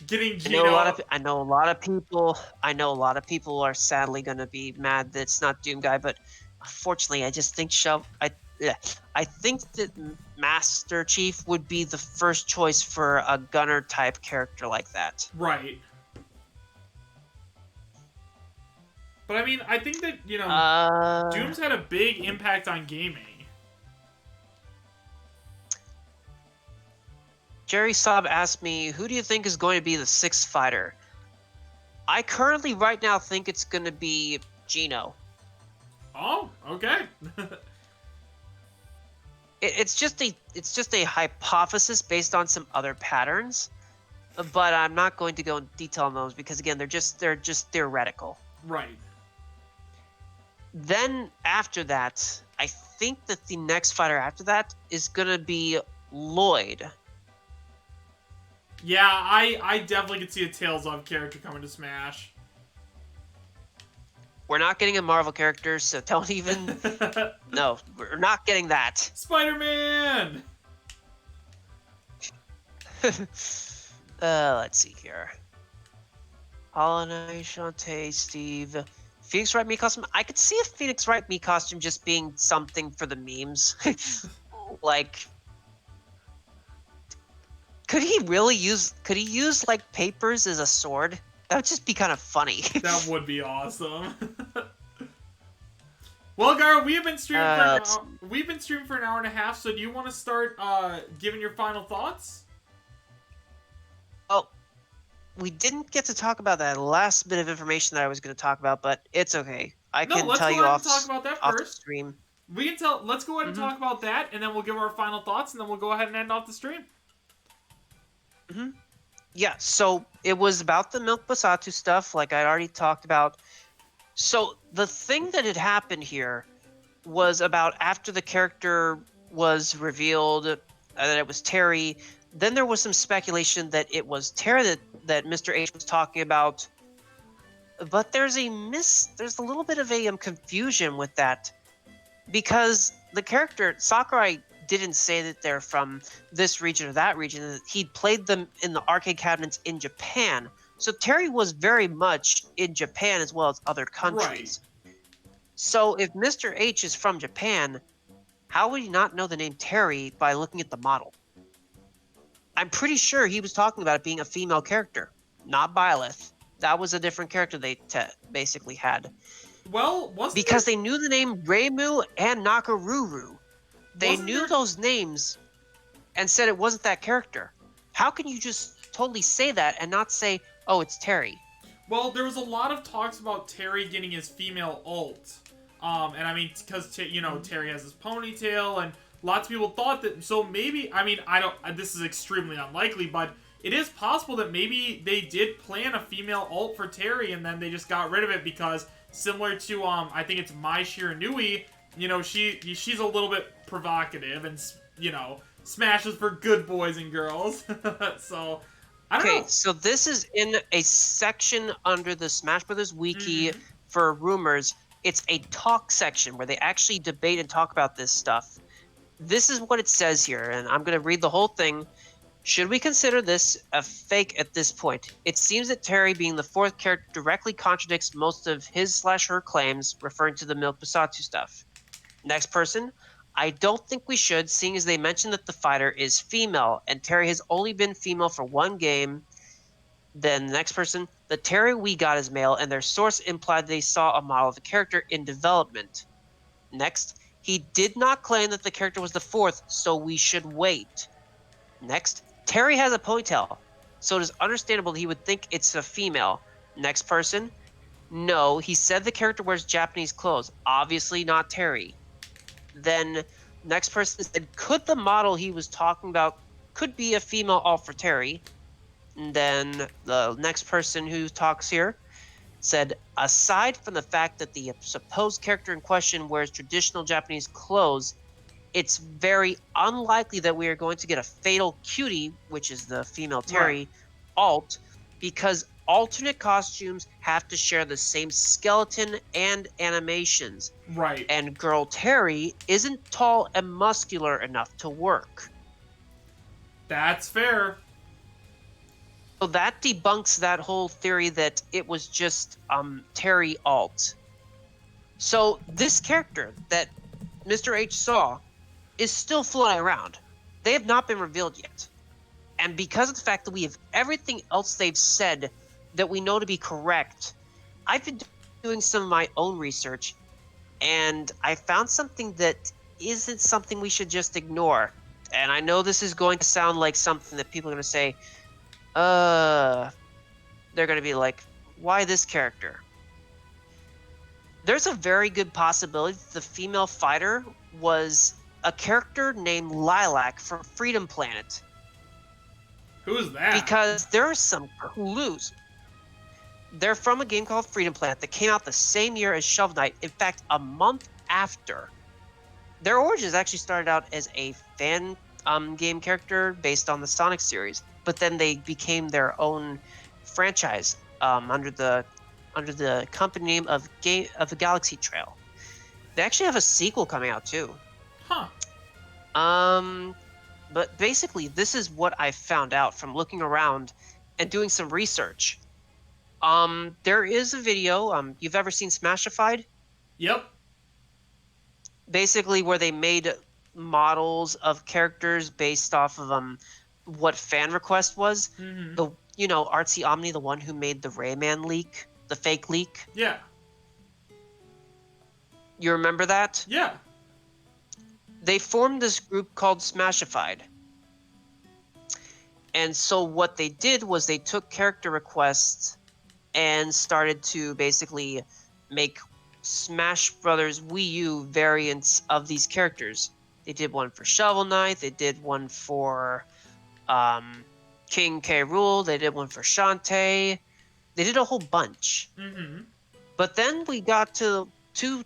Getting I Gino. know a lot of people are sadly gonna be mad that it's not Doom Guy, but unfortunately, I just think I think that Master Chief would be the first choice for a gunner type character like that. Right. But I mean, I think that, you know, Doom's had a big impact on gaming. Jerry Saab asked me, who do you think is going to be the sixth fighter? I currently right now think it's going to be Gino. Oh, okay. It's just a hypothesis based on some other patterns, but I'm not going to go in detail on those because again, they're just theoretical. Right. Then after that, I think that the next fighter after that is going to be Lloyd. Yeah, I definitely could see a Tales of character coming to Smash. We're not getting a Marvel character, so don't even... No, we're not getting that. Spider-Man! Let's see here. Holiday, Shantae, Steve... Phoenix Wright Me costume? I could see a Phoenix Wright Me costume just being something for the memes. Like... Could he use, like, papers as a sword? That would just be kind of funny. That would be awesome. Well, Gar, we've been streaming for an hour and a half, so do you want to start giving your final thoughts? Oh, we didn't get to talk about that last bit of information that I was going to talk about, but it's okay. I can tell you off talk about that off the first. stream. Let's go ahead and talk about that, and then we'll give our final thoughts, and then we'll go ahead and end off the stream. Yeah, so it was about the Milk Basatu stuff, like I already talked about. So the thing that had happened here was about after the character was revealed that it was Terry, then there was some speculation that it was Terry that Mr. H was talking about. But there's a little bit of a confusion with that. Because the character, Sakurai didn't say that they're from this region or that region. He'd played them in the arcade cabinets in Japan. So Terry was very much in Japan as well as other countries. Right. So if Mr. H is from Japan, how would he not know the name Terry by looking at the model? I'm pretty sure he was talking about it being a female character, not Byleth. That was a different character they basically had. Well, because they knew the name Reimu and Nakaruru. They Wasn't knew there? those names and said it wasn't that character. How can you just totally say that and not say, oh, it's Terry? Well, there was a lot of talks about Terry getting his female ult. And I mean, because Terry has his ponytail, and lots of people thought that. So maybe, I mean, I don't. This is extremely unlikely, but it is possible that maybe they did plan a female ult for Terry, and then they just got rid of it because, similar to I think it's Mai Shiranui, she's a little bit provocative, and smashes for good boys and girls. So I don't Okay, know. so this is in a section under the Smash Brothers wiki Mm-hmm. for rumors. It's a talk section where they actually debate and talk about this stuff. This is what it says here, and I'm going to read the whole thing. Should we consider this a fake at this point? It seems that Terry, being the fourth character, directly contradicts most of his/her claims, referring to the Milk Basatsu stuff. Next person. I don't think we should, seeing as they mentioned that the fighter is female, and Terry has only been female for one game. Then the next person. The Terry we got is male, and their source implied they saw a model of the character in development. Next. He did not claim that the character was the fourth, so we should wait. Next, Terry has a ponytail, so it is understandable he would think it's a female. Next person, no, he said the character wears Japanese clothes, obviously not Terry. Then next person said, could the model he was talking about could be a female all for Terry? And then the next person who talks here said, aside from the fact that the supposed character in question wears traditional Japanese clothes, it's very unlikely that we are going to get a fatal cutie, which is the female Right. Terry, alt, because alternate costumes have to share the same skeleton and animations, Right. and girl Terry isn't tall and muscular enough to work. That's fair. So that debunks that whole theory that it was just Terry alt. So this character that Mr. H saw is still floating around. They have not been revealed yet. And because of the fact that we have everything else they've said that we know to be correct, I've been doing some of my own research, and I found something that isn't something we should just ignore. And I know this is going to sound like something that people are going to say, they're going to be like, why this character? There's a very good possibility that the female fighter was a character named Lilac from Freedom Planet. Who's that? Because there are some clues. They're from a game called Freedom Planet that came out the same year as Shovel Knight. In fact, a month after. Their origins actually started out as a fan game character based on the Sonic series, but then they became their own franchise under the company name of the Galaxy Trail. They actually have a sequel coming out too. Huh. But basically, this is what I found out from looking around and doing some research. There is a video. You've ever seen Smashified? Yep. Basically, where they made models of characters based off of what fan request was. Mm-hmm. The Artsy Omni, the one who made the Rayman leak, the fake leak. Yeah. You remember that? Yeah. They formed this group called Smashified. And so what they did was they took character requests and started to basically make Smash Brothers Wii U variants of these characters. They did one for Shovel Knight. They did one for King K. Rool. They did one for Shantae. They did a whole bunch. Mm-hmm. But then we got to two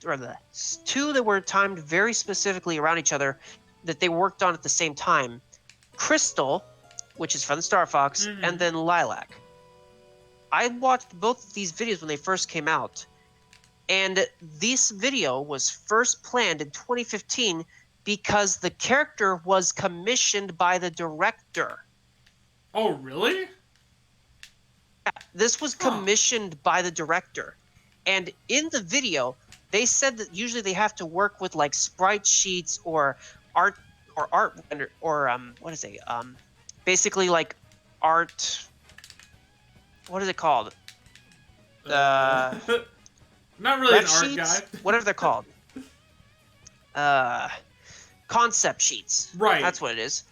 that were timed very specifically around each other that they worked on at the same time. Crystal, which is from the Star Fox, Mm-hmm. and then Lilac. I watched both of these videos when they first came out, and this video was first planned in 2015 because the character was commissioned by the director. Oh, really? This was commissioned by the director. And in the video, they said that usually they have to work with like sprite sheets or art render or what is it? Basically like art. What is it called? Not really Ref an art sheets? guy. Whatever they're called. uh, concept sheets. Right. That's what it is.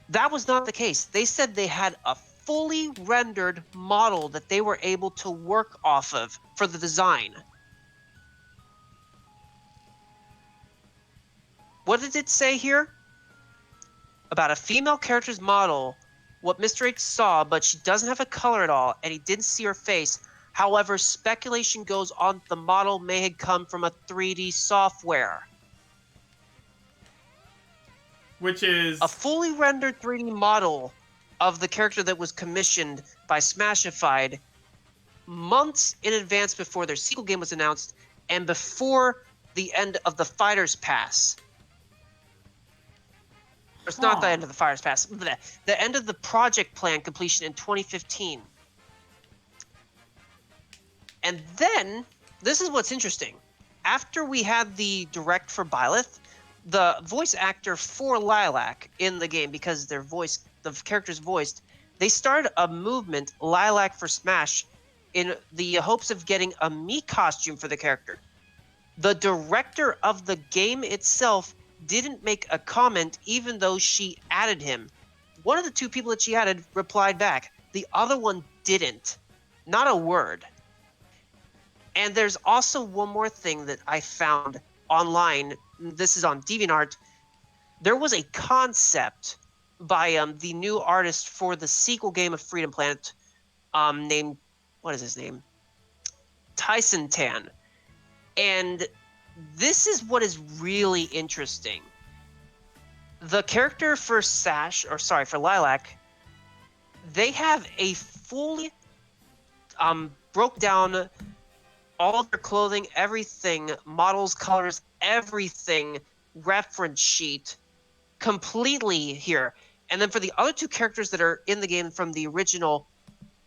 That was not the case. They said they had a fully rendered model that they were able to work off of for the design. What did it say here? About a female character's model, what Mr. H saw, but she doesn't have a color at all, and he didn't see her face. However, speculation goes on the model may have come from a 3D software. Which A is fully rendered 3D model of the character that was commissioned by Smashified months in advance before their sequel game was announced and before the end of the Fighters Pass. It's not the end of the Fighters Pass. The end of the project plan completion in 2015. And then, this is what's interesting. After we had the direct for Byleth, the voice actor for Lilac in the game, because their voice, the character's voiced, they started a movement, Lilac for Smash, in the hopes of getting a Mii costume for the character. The director of the game itself didn't make a comment, even though she added him. One of the two people that she added replied back. The other one didn't. Not a word. And there's also one more thing that I found online. This is on DeviantArt. There was a concept by the new artist for the sequel game of Freedom Planet, named, what is his name? Tyson Tan. And this is what is really interesting. The character for for Lilac, they have a fully broke down all their clothing, everything, models, colors, everything, reference sheet, completely here. And then for the other two characters that are in the game from the original,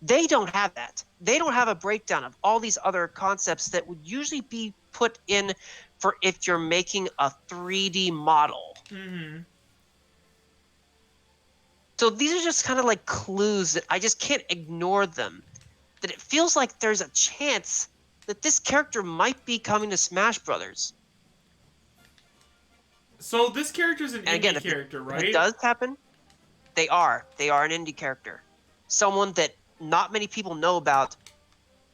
they don't have that. They don't have a breakdown of all these other concepts that would usually be put in for if you're making a 3D model. Mm-hmm. So these are just kind of like clues that I just can't ignore them. That it feels like there's a chance that this character might be coming to Smash Brothers. So this character's an And again, indie character, right? If it does happen, they are. They are an indie character. Someone that not many people know about,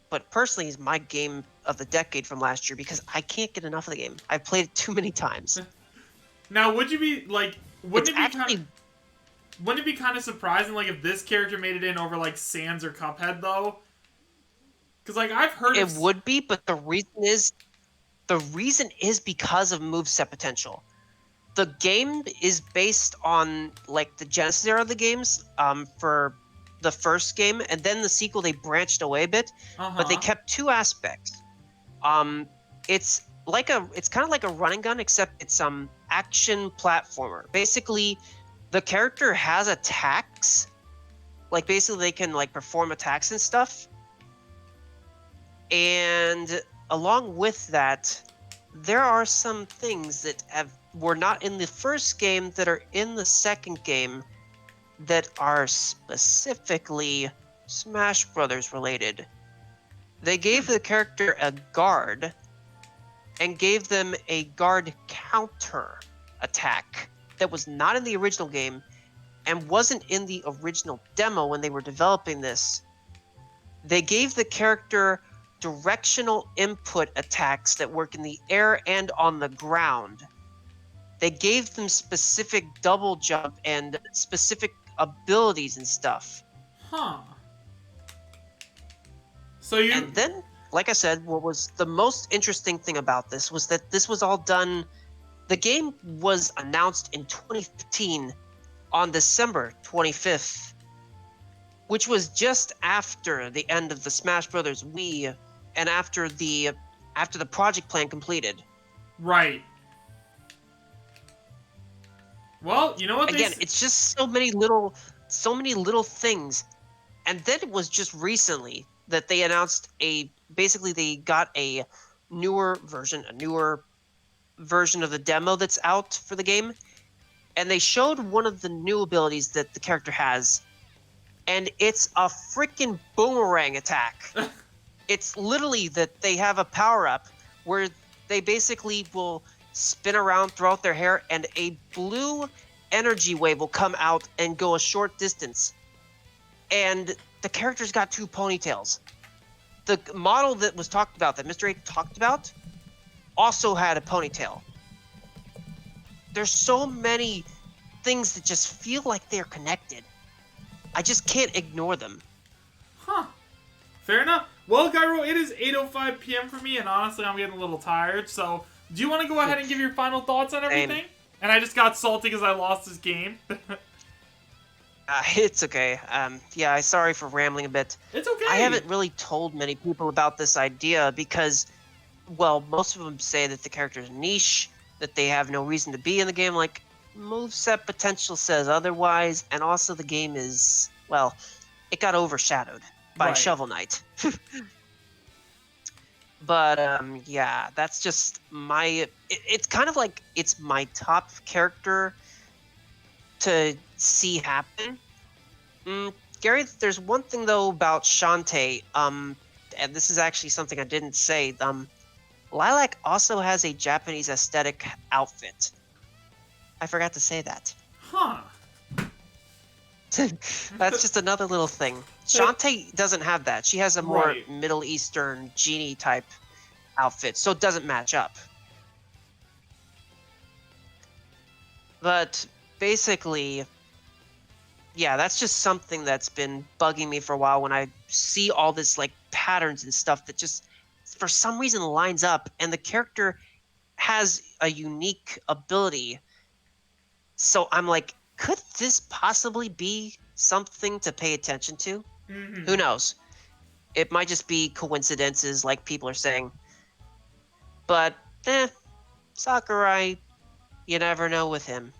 but personally is my game of the decade from last year because I can't get enough of the game. I've played it too many times. Now, would you be like? Wouldn't it be kind of surprising, like, if this character made it in over like Sans or Cuphead, though? Because like I've heard it would be, but the reason is because of moveset potential. The game is based on like the Genesis era of the games, for the first game, and then the sequel they branched away a bit, but they kept two aspects. It's kind of like a running gun, except it's action platformer. Basically, the character has attacks, like basically they can like perform attacks and stuff. And along with that, there are some things that were not in the first game that are in the second game that are specifically Smash Brothers related. They gave the character a guard and gave them a guard counter attack that was not in the original game and wasn't in the original demo when they were developing this. They gave the character directional input attacks that work in the air and on the ground. They gave them specific double jump and specific abilities and stuff. Huh. And then, like I said, what was the most interesting thing about this was that this was all done. The game was announced in 2015 on December 25th, which was just after the end of the Smash Brothers Wii and after the project plan completed. Right. Well, you know what? Again, it's just so many little things. And then it was just recently that they announced basically they got a newer version of the demo that's out for the game. And they showed one of the new abilities that the character has. And it's a freaking boomerang attack. It's literally that they have a power-up where they basically will spin around throughout their hair, and a blue energy wave will come out and go a short distance. And the character's got 2 ponytails. The model that was talked about, that Mr. 8 talked about, also had a ponytail. There's so many things that just feel like they're connected. I just can't ignore them. Huh. Fair enough. Well, Gyro, it is 8:05 p.m. for me, and honestly, I'm getting a little tired. So, do you want to go ahead and give your final thoughts on everything? And I just got salty because I lost this game. It's okay. Yeah, I'm sorry for rambling a bit. It's okay. I haven't really told many people about this idea because, well, most of them say that the character's niche, that they have no reason to be in the game. Like, moveset potential says otherwise, and also the game is, well, it got overshadowed by Shovel Knight. But, yeah, that's just my... It's kind of like it's my top character to see happen. Gary, there's one thing, though, about Shantae, and this is actually something I didn't say. Lilac also has a Japanese aesthetic outfit. I forgot to say that. Huh. That's just another little thing. Shantae doesn't have that. She has a more Middle Eastern genie type outfit, so it doesn't match up. But basically, yeah, that's just something that's been bugging me for a while when I see all this like patterns and stuff that just for some reason lines up, and the character has a unique ability. So I'm like, could this possibly be something to pay attention to? Mm-hmm. Who knows? It might just be coincidences, like people are saying. But, Sakurai, you never know with him.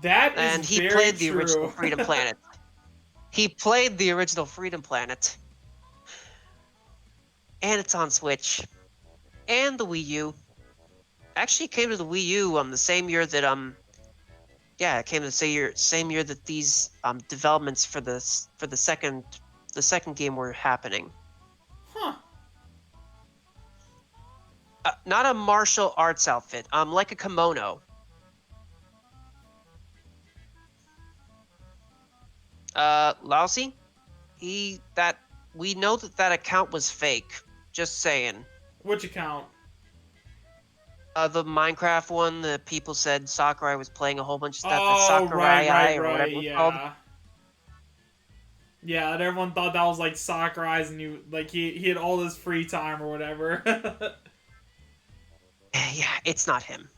That is and he very played the true. original Freedom Planet. He played the original Freedom Planet. And it's on Switch. And the Wii U. Actually, it came to the Wii U the same year that it came to the same year that these developments for the second game were happening. Huh. Not a martial arts outfit, like a kimono. Lousy? We know that account was fake. Just saying. Which account? The Minecraft one, the people said Sakurai was playing a whole bunch of stuff. Oh, Sakurai or whatever it's called. Yeah, and everyone thought that was like Sakurai's and he had all this free time or whatever. Yeah, it's not him.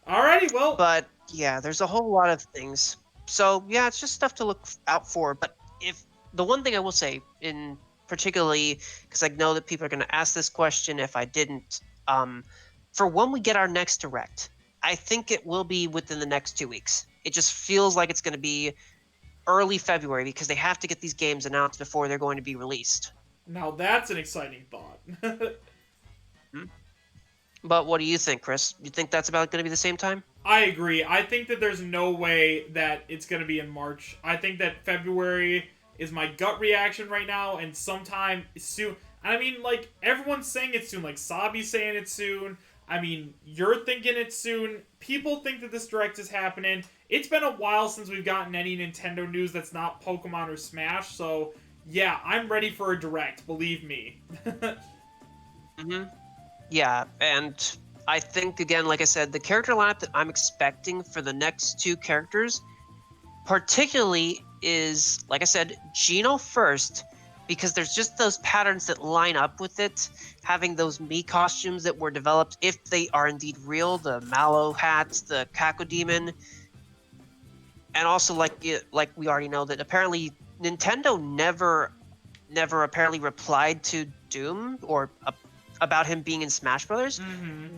Alrighty, well. But yeah, there's a whole lot of things. So yeah, it's just stuff to look out for. But if the one thing I will say, in particularly because I know that people are going to ask this question if I didn't, for when we get our next direct, I think it will be within the next 2 weeks. It just feels like it's going to be early February because they have to get these games announced before they're going to be released. Now that's an exciting thought. But what do you think, Chris? You think that's about going to be the same time? I agree. I think that there's no way that it's going to be in March. I think that February is my gut reaction right now, and sometime soon. I mean, like, everyone's saying it's soon. Like, Sabi's saying it's soon. I mean, you're thinking it's soon. People think that this Direct is happening. It's been a while since we've gotten any Nintendo news that's not Pokemon or Smash, so yeah, I'm ready for a Direct, believe me. Yeah, and I think, again, like I said, the character lineup that I'm expecting for the next 2 characters, particularly is, like I said, Geno first, because there's just those patterns that line up with it, having those Mii costumes that were developed, if they are indeed real, the Mallow hats, the Cacodemon, and also, like we already know, that apparently Nintendo never apparently replied to Doom, or about him being in Smash Brothers.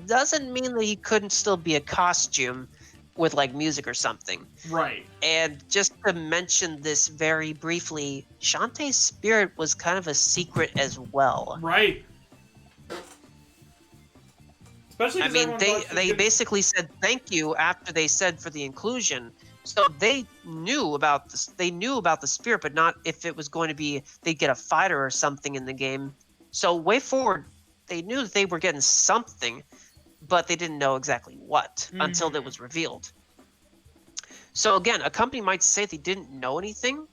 Doesn't mean that he couldn't still be a costume with like music or something. Right. And just to mention this very briefly, Shantae's spirit was kind of a secret as well. Right. Especially, I mean, they basically said thank you after they said for the inclusion. So they knew about this. They knew about the spirit, but not if it was going to be they'd get a fighter or something in the game. So way forward, they knew that they were getting something, but they didn't know exactly what until it Mhm. was revealed. So again, a company might say they didn't know anything,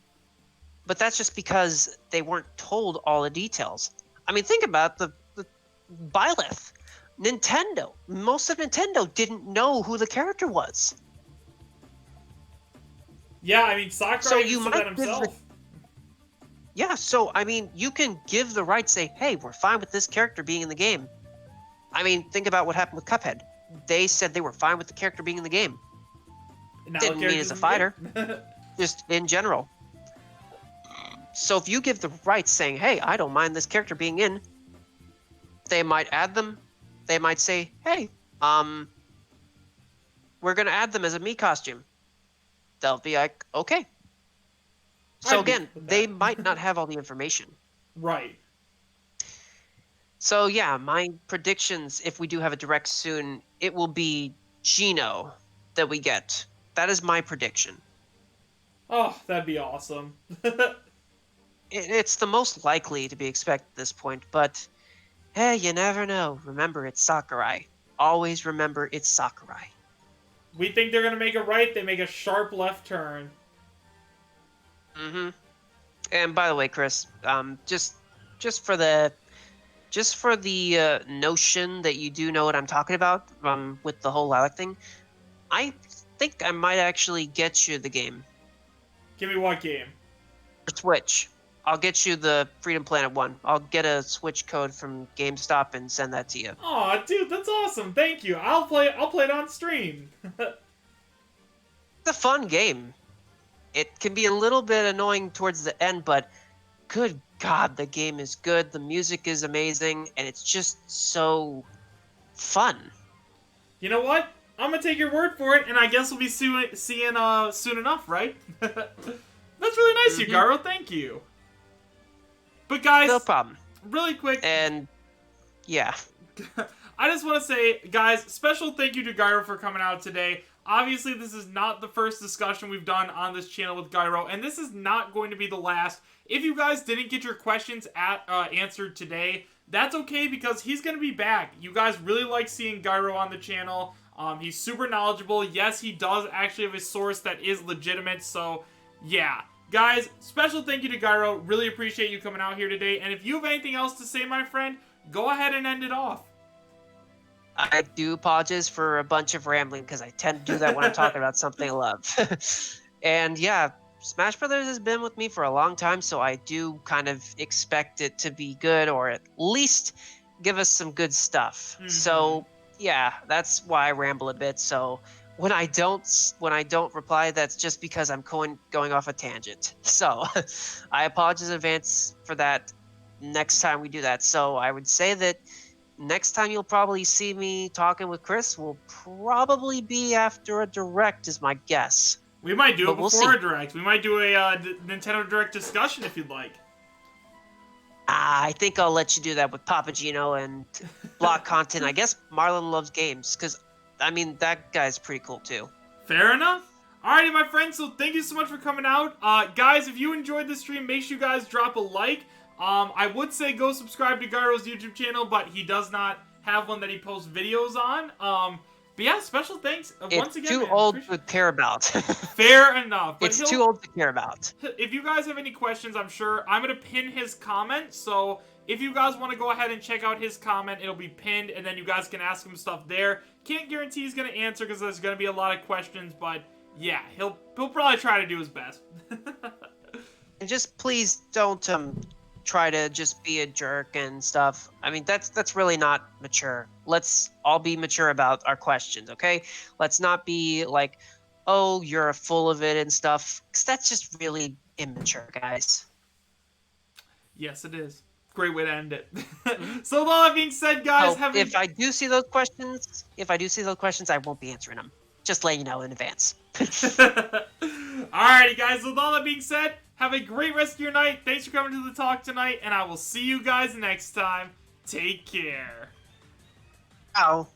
but that's just because they weren't told all the details. I mean, think about the Byleth. Nintendo. Most of Nintendo didn't know who the character was. Yeah, I mean, So Sakurai even you said might that give the himself. yeah, so I mean, you can give the right, say, hey, we're fine with this character being in the game. I mean, think about what happened with Cuphead. They said they were fine with the character being in the game. Now the Didn't mean character's as a in the game. fighter, just in general. So if you give the right saying, hey, I don't mind this character being in, they might add them. They might say, hey, we're gonna add them as a me costume. They'll be like, okay. So I'd be cool again, with they that. might not have all the information. Right. So yeah, my predictions, if we do have a direct soon, it will be Gino that we get. That is my prediction. Oh, that'd be awesome. It's the most likely to be expected at this point, but hey, you never know. Remember, it's Sakurai. Always remember, it's Sakurai. We think they're gonna make a right, they make a sharp left turn. Mm-hmm. And by the way, Chris, just for the notion that you do know what I'm talking about, with the whole Lilac thing, I think I might actually get you the game Give me what game? for Switch. I'll get you the Freedom Planet one. I'll get a Switch code from GameStop and send that to you. Aw, dude, that's awesome. Thank you. I'll play it on stream. It's a fun game. It can be a little bit annoying towards the end, but good God, the game is good. The music is amazing, and it's just so fun. You know what? I'm gonna take your word for it, and I guess we'll be seeing soon enough, right? That's really nice, you, Mm-hmm. Garo. Thank you. But guys, No problem. really quick, And yeah. I just want to say, guys, special thank you to Gyro for coming out today. Obviously, this is not the first discussion we've done on this channel with Gyro, and this is not going to be the last. If you guys didn't get your questions answered today, that's okay because he's going to be back. You guys really like seeing Gyro on the channel. He's super knowledgeable. Yes, he does actually have a source that is legitimate, so yeah. Guys, special thank you to Gyro. Really appreciate you coming out here today, and if you have anything else to say, my friend, go ahead and end it off. I do apologize for a bunch of rambling because I tend to do that when I'm talking about something I love. And yeah, Smash Brothers has been with me for a long time, so I do kind of expect it to be good or at least give us some good stuff. Mhm. So yeah, that's why I ramble a bit. So when I don't reply, that's just because I'm going off a tangent. So I apologize in advance for that next time we do that. So I would say that next time you'll probably see me talking with Chris will probably be after a direct, is my guess. We might do But it we'll before see. a direct. We might do a Nintendo Direct discussion if you'd like. I think I'll let you do that with Papa Gino and block content. I guess Marlon loves games because, I mean, that guy's pretty cool too. Fair enough. Alrighty, my friends, so thank you so much for coming out. Guys, if you enjoyed this stream, make sure you guys drop a like. I would say go subscribe to Gyro's YouTube channel, but he does not have one that he posts videos on. But yeah, special thanks once again. It's too man, old to care about. Fair enough. But It's too old to care about. If you guys have any questions, I'm sure I'm gonna pin his comment. So if you guys want to go ahead and check out his comment, it'll be pinned, and then you guys can ask him stuff there. Can't guarantee he's gonna answer because there's gonna be a lot of questions, but yeah, he'll probably try to do his best. And just please don't try to just be a jerk and stuff. I mean, that's really not mature. Let's all be mature about our questions, okay? Let's not be like, oh, you're full of it and stuff, because that's just really immature, guys. Yes, it is. Great way to end it. Mm-hmm. So with all that being said, guys, So if I do see those questions, I won't be answering them. Just letting you know in advance. Alrighty, guys, with all that being said, have a great rest of your night. Thanks for coming to the talk tonight, and I will see you guys next time. Take care. Ciao.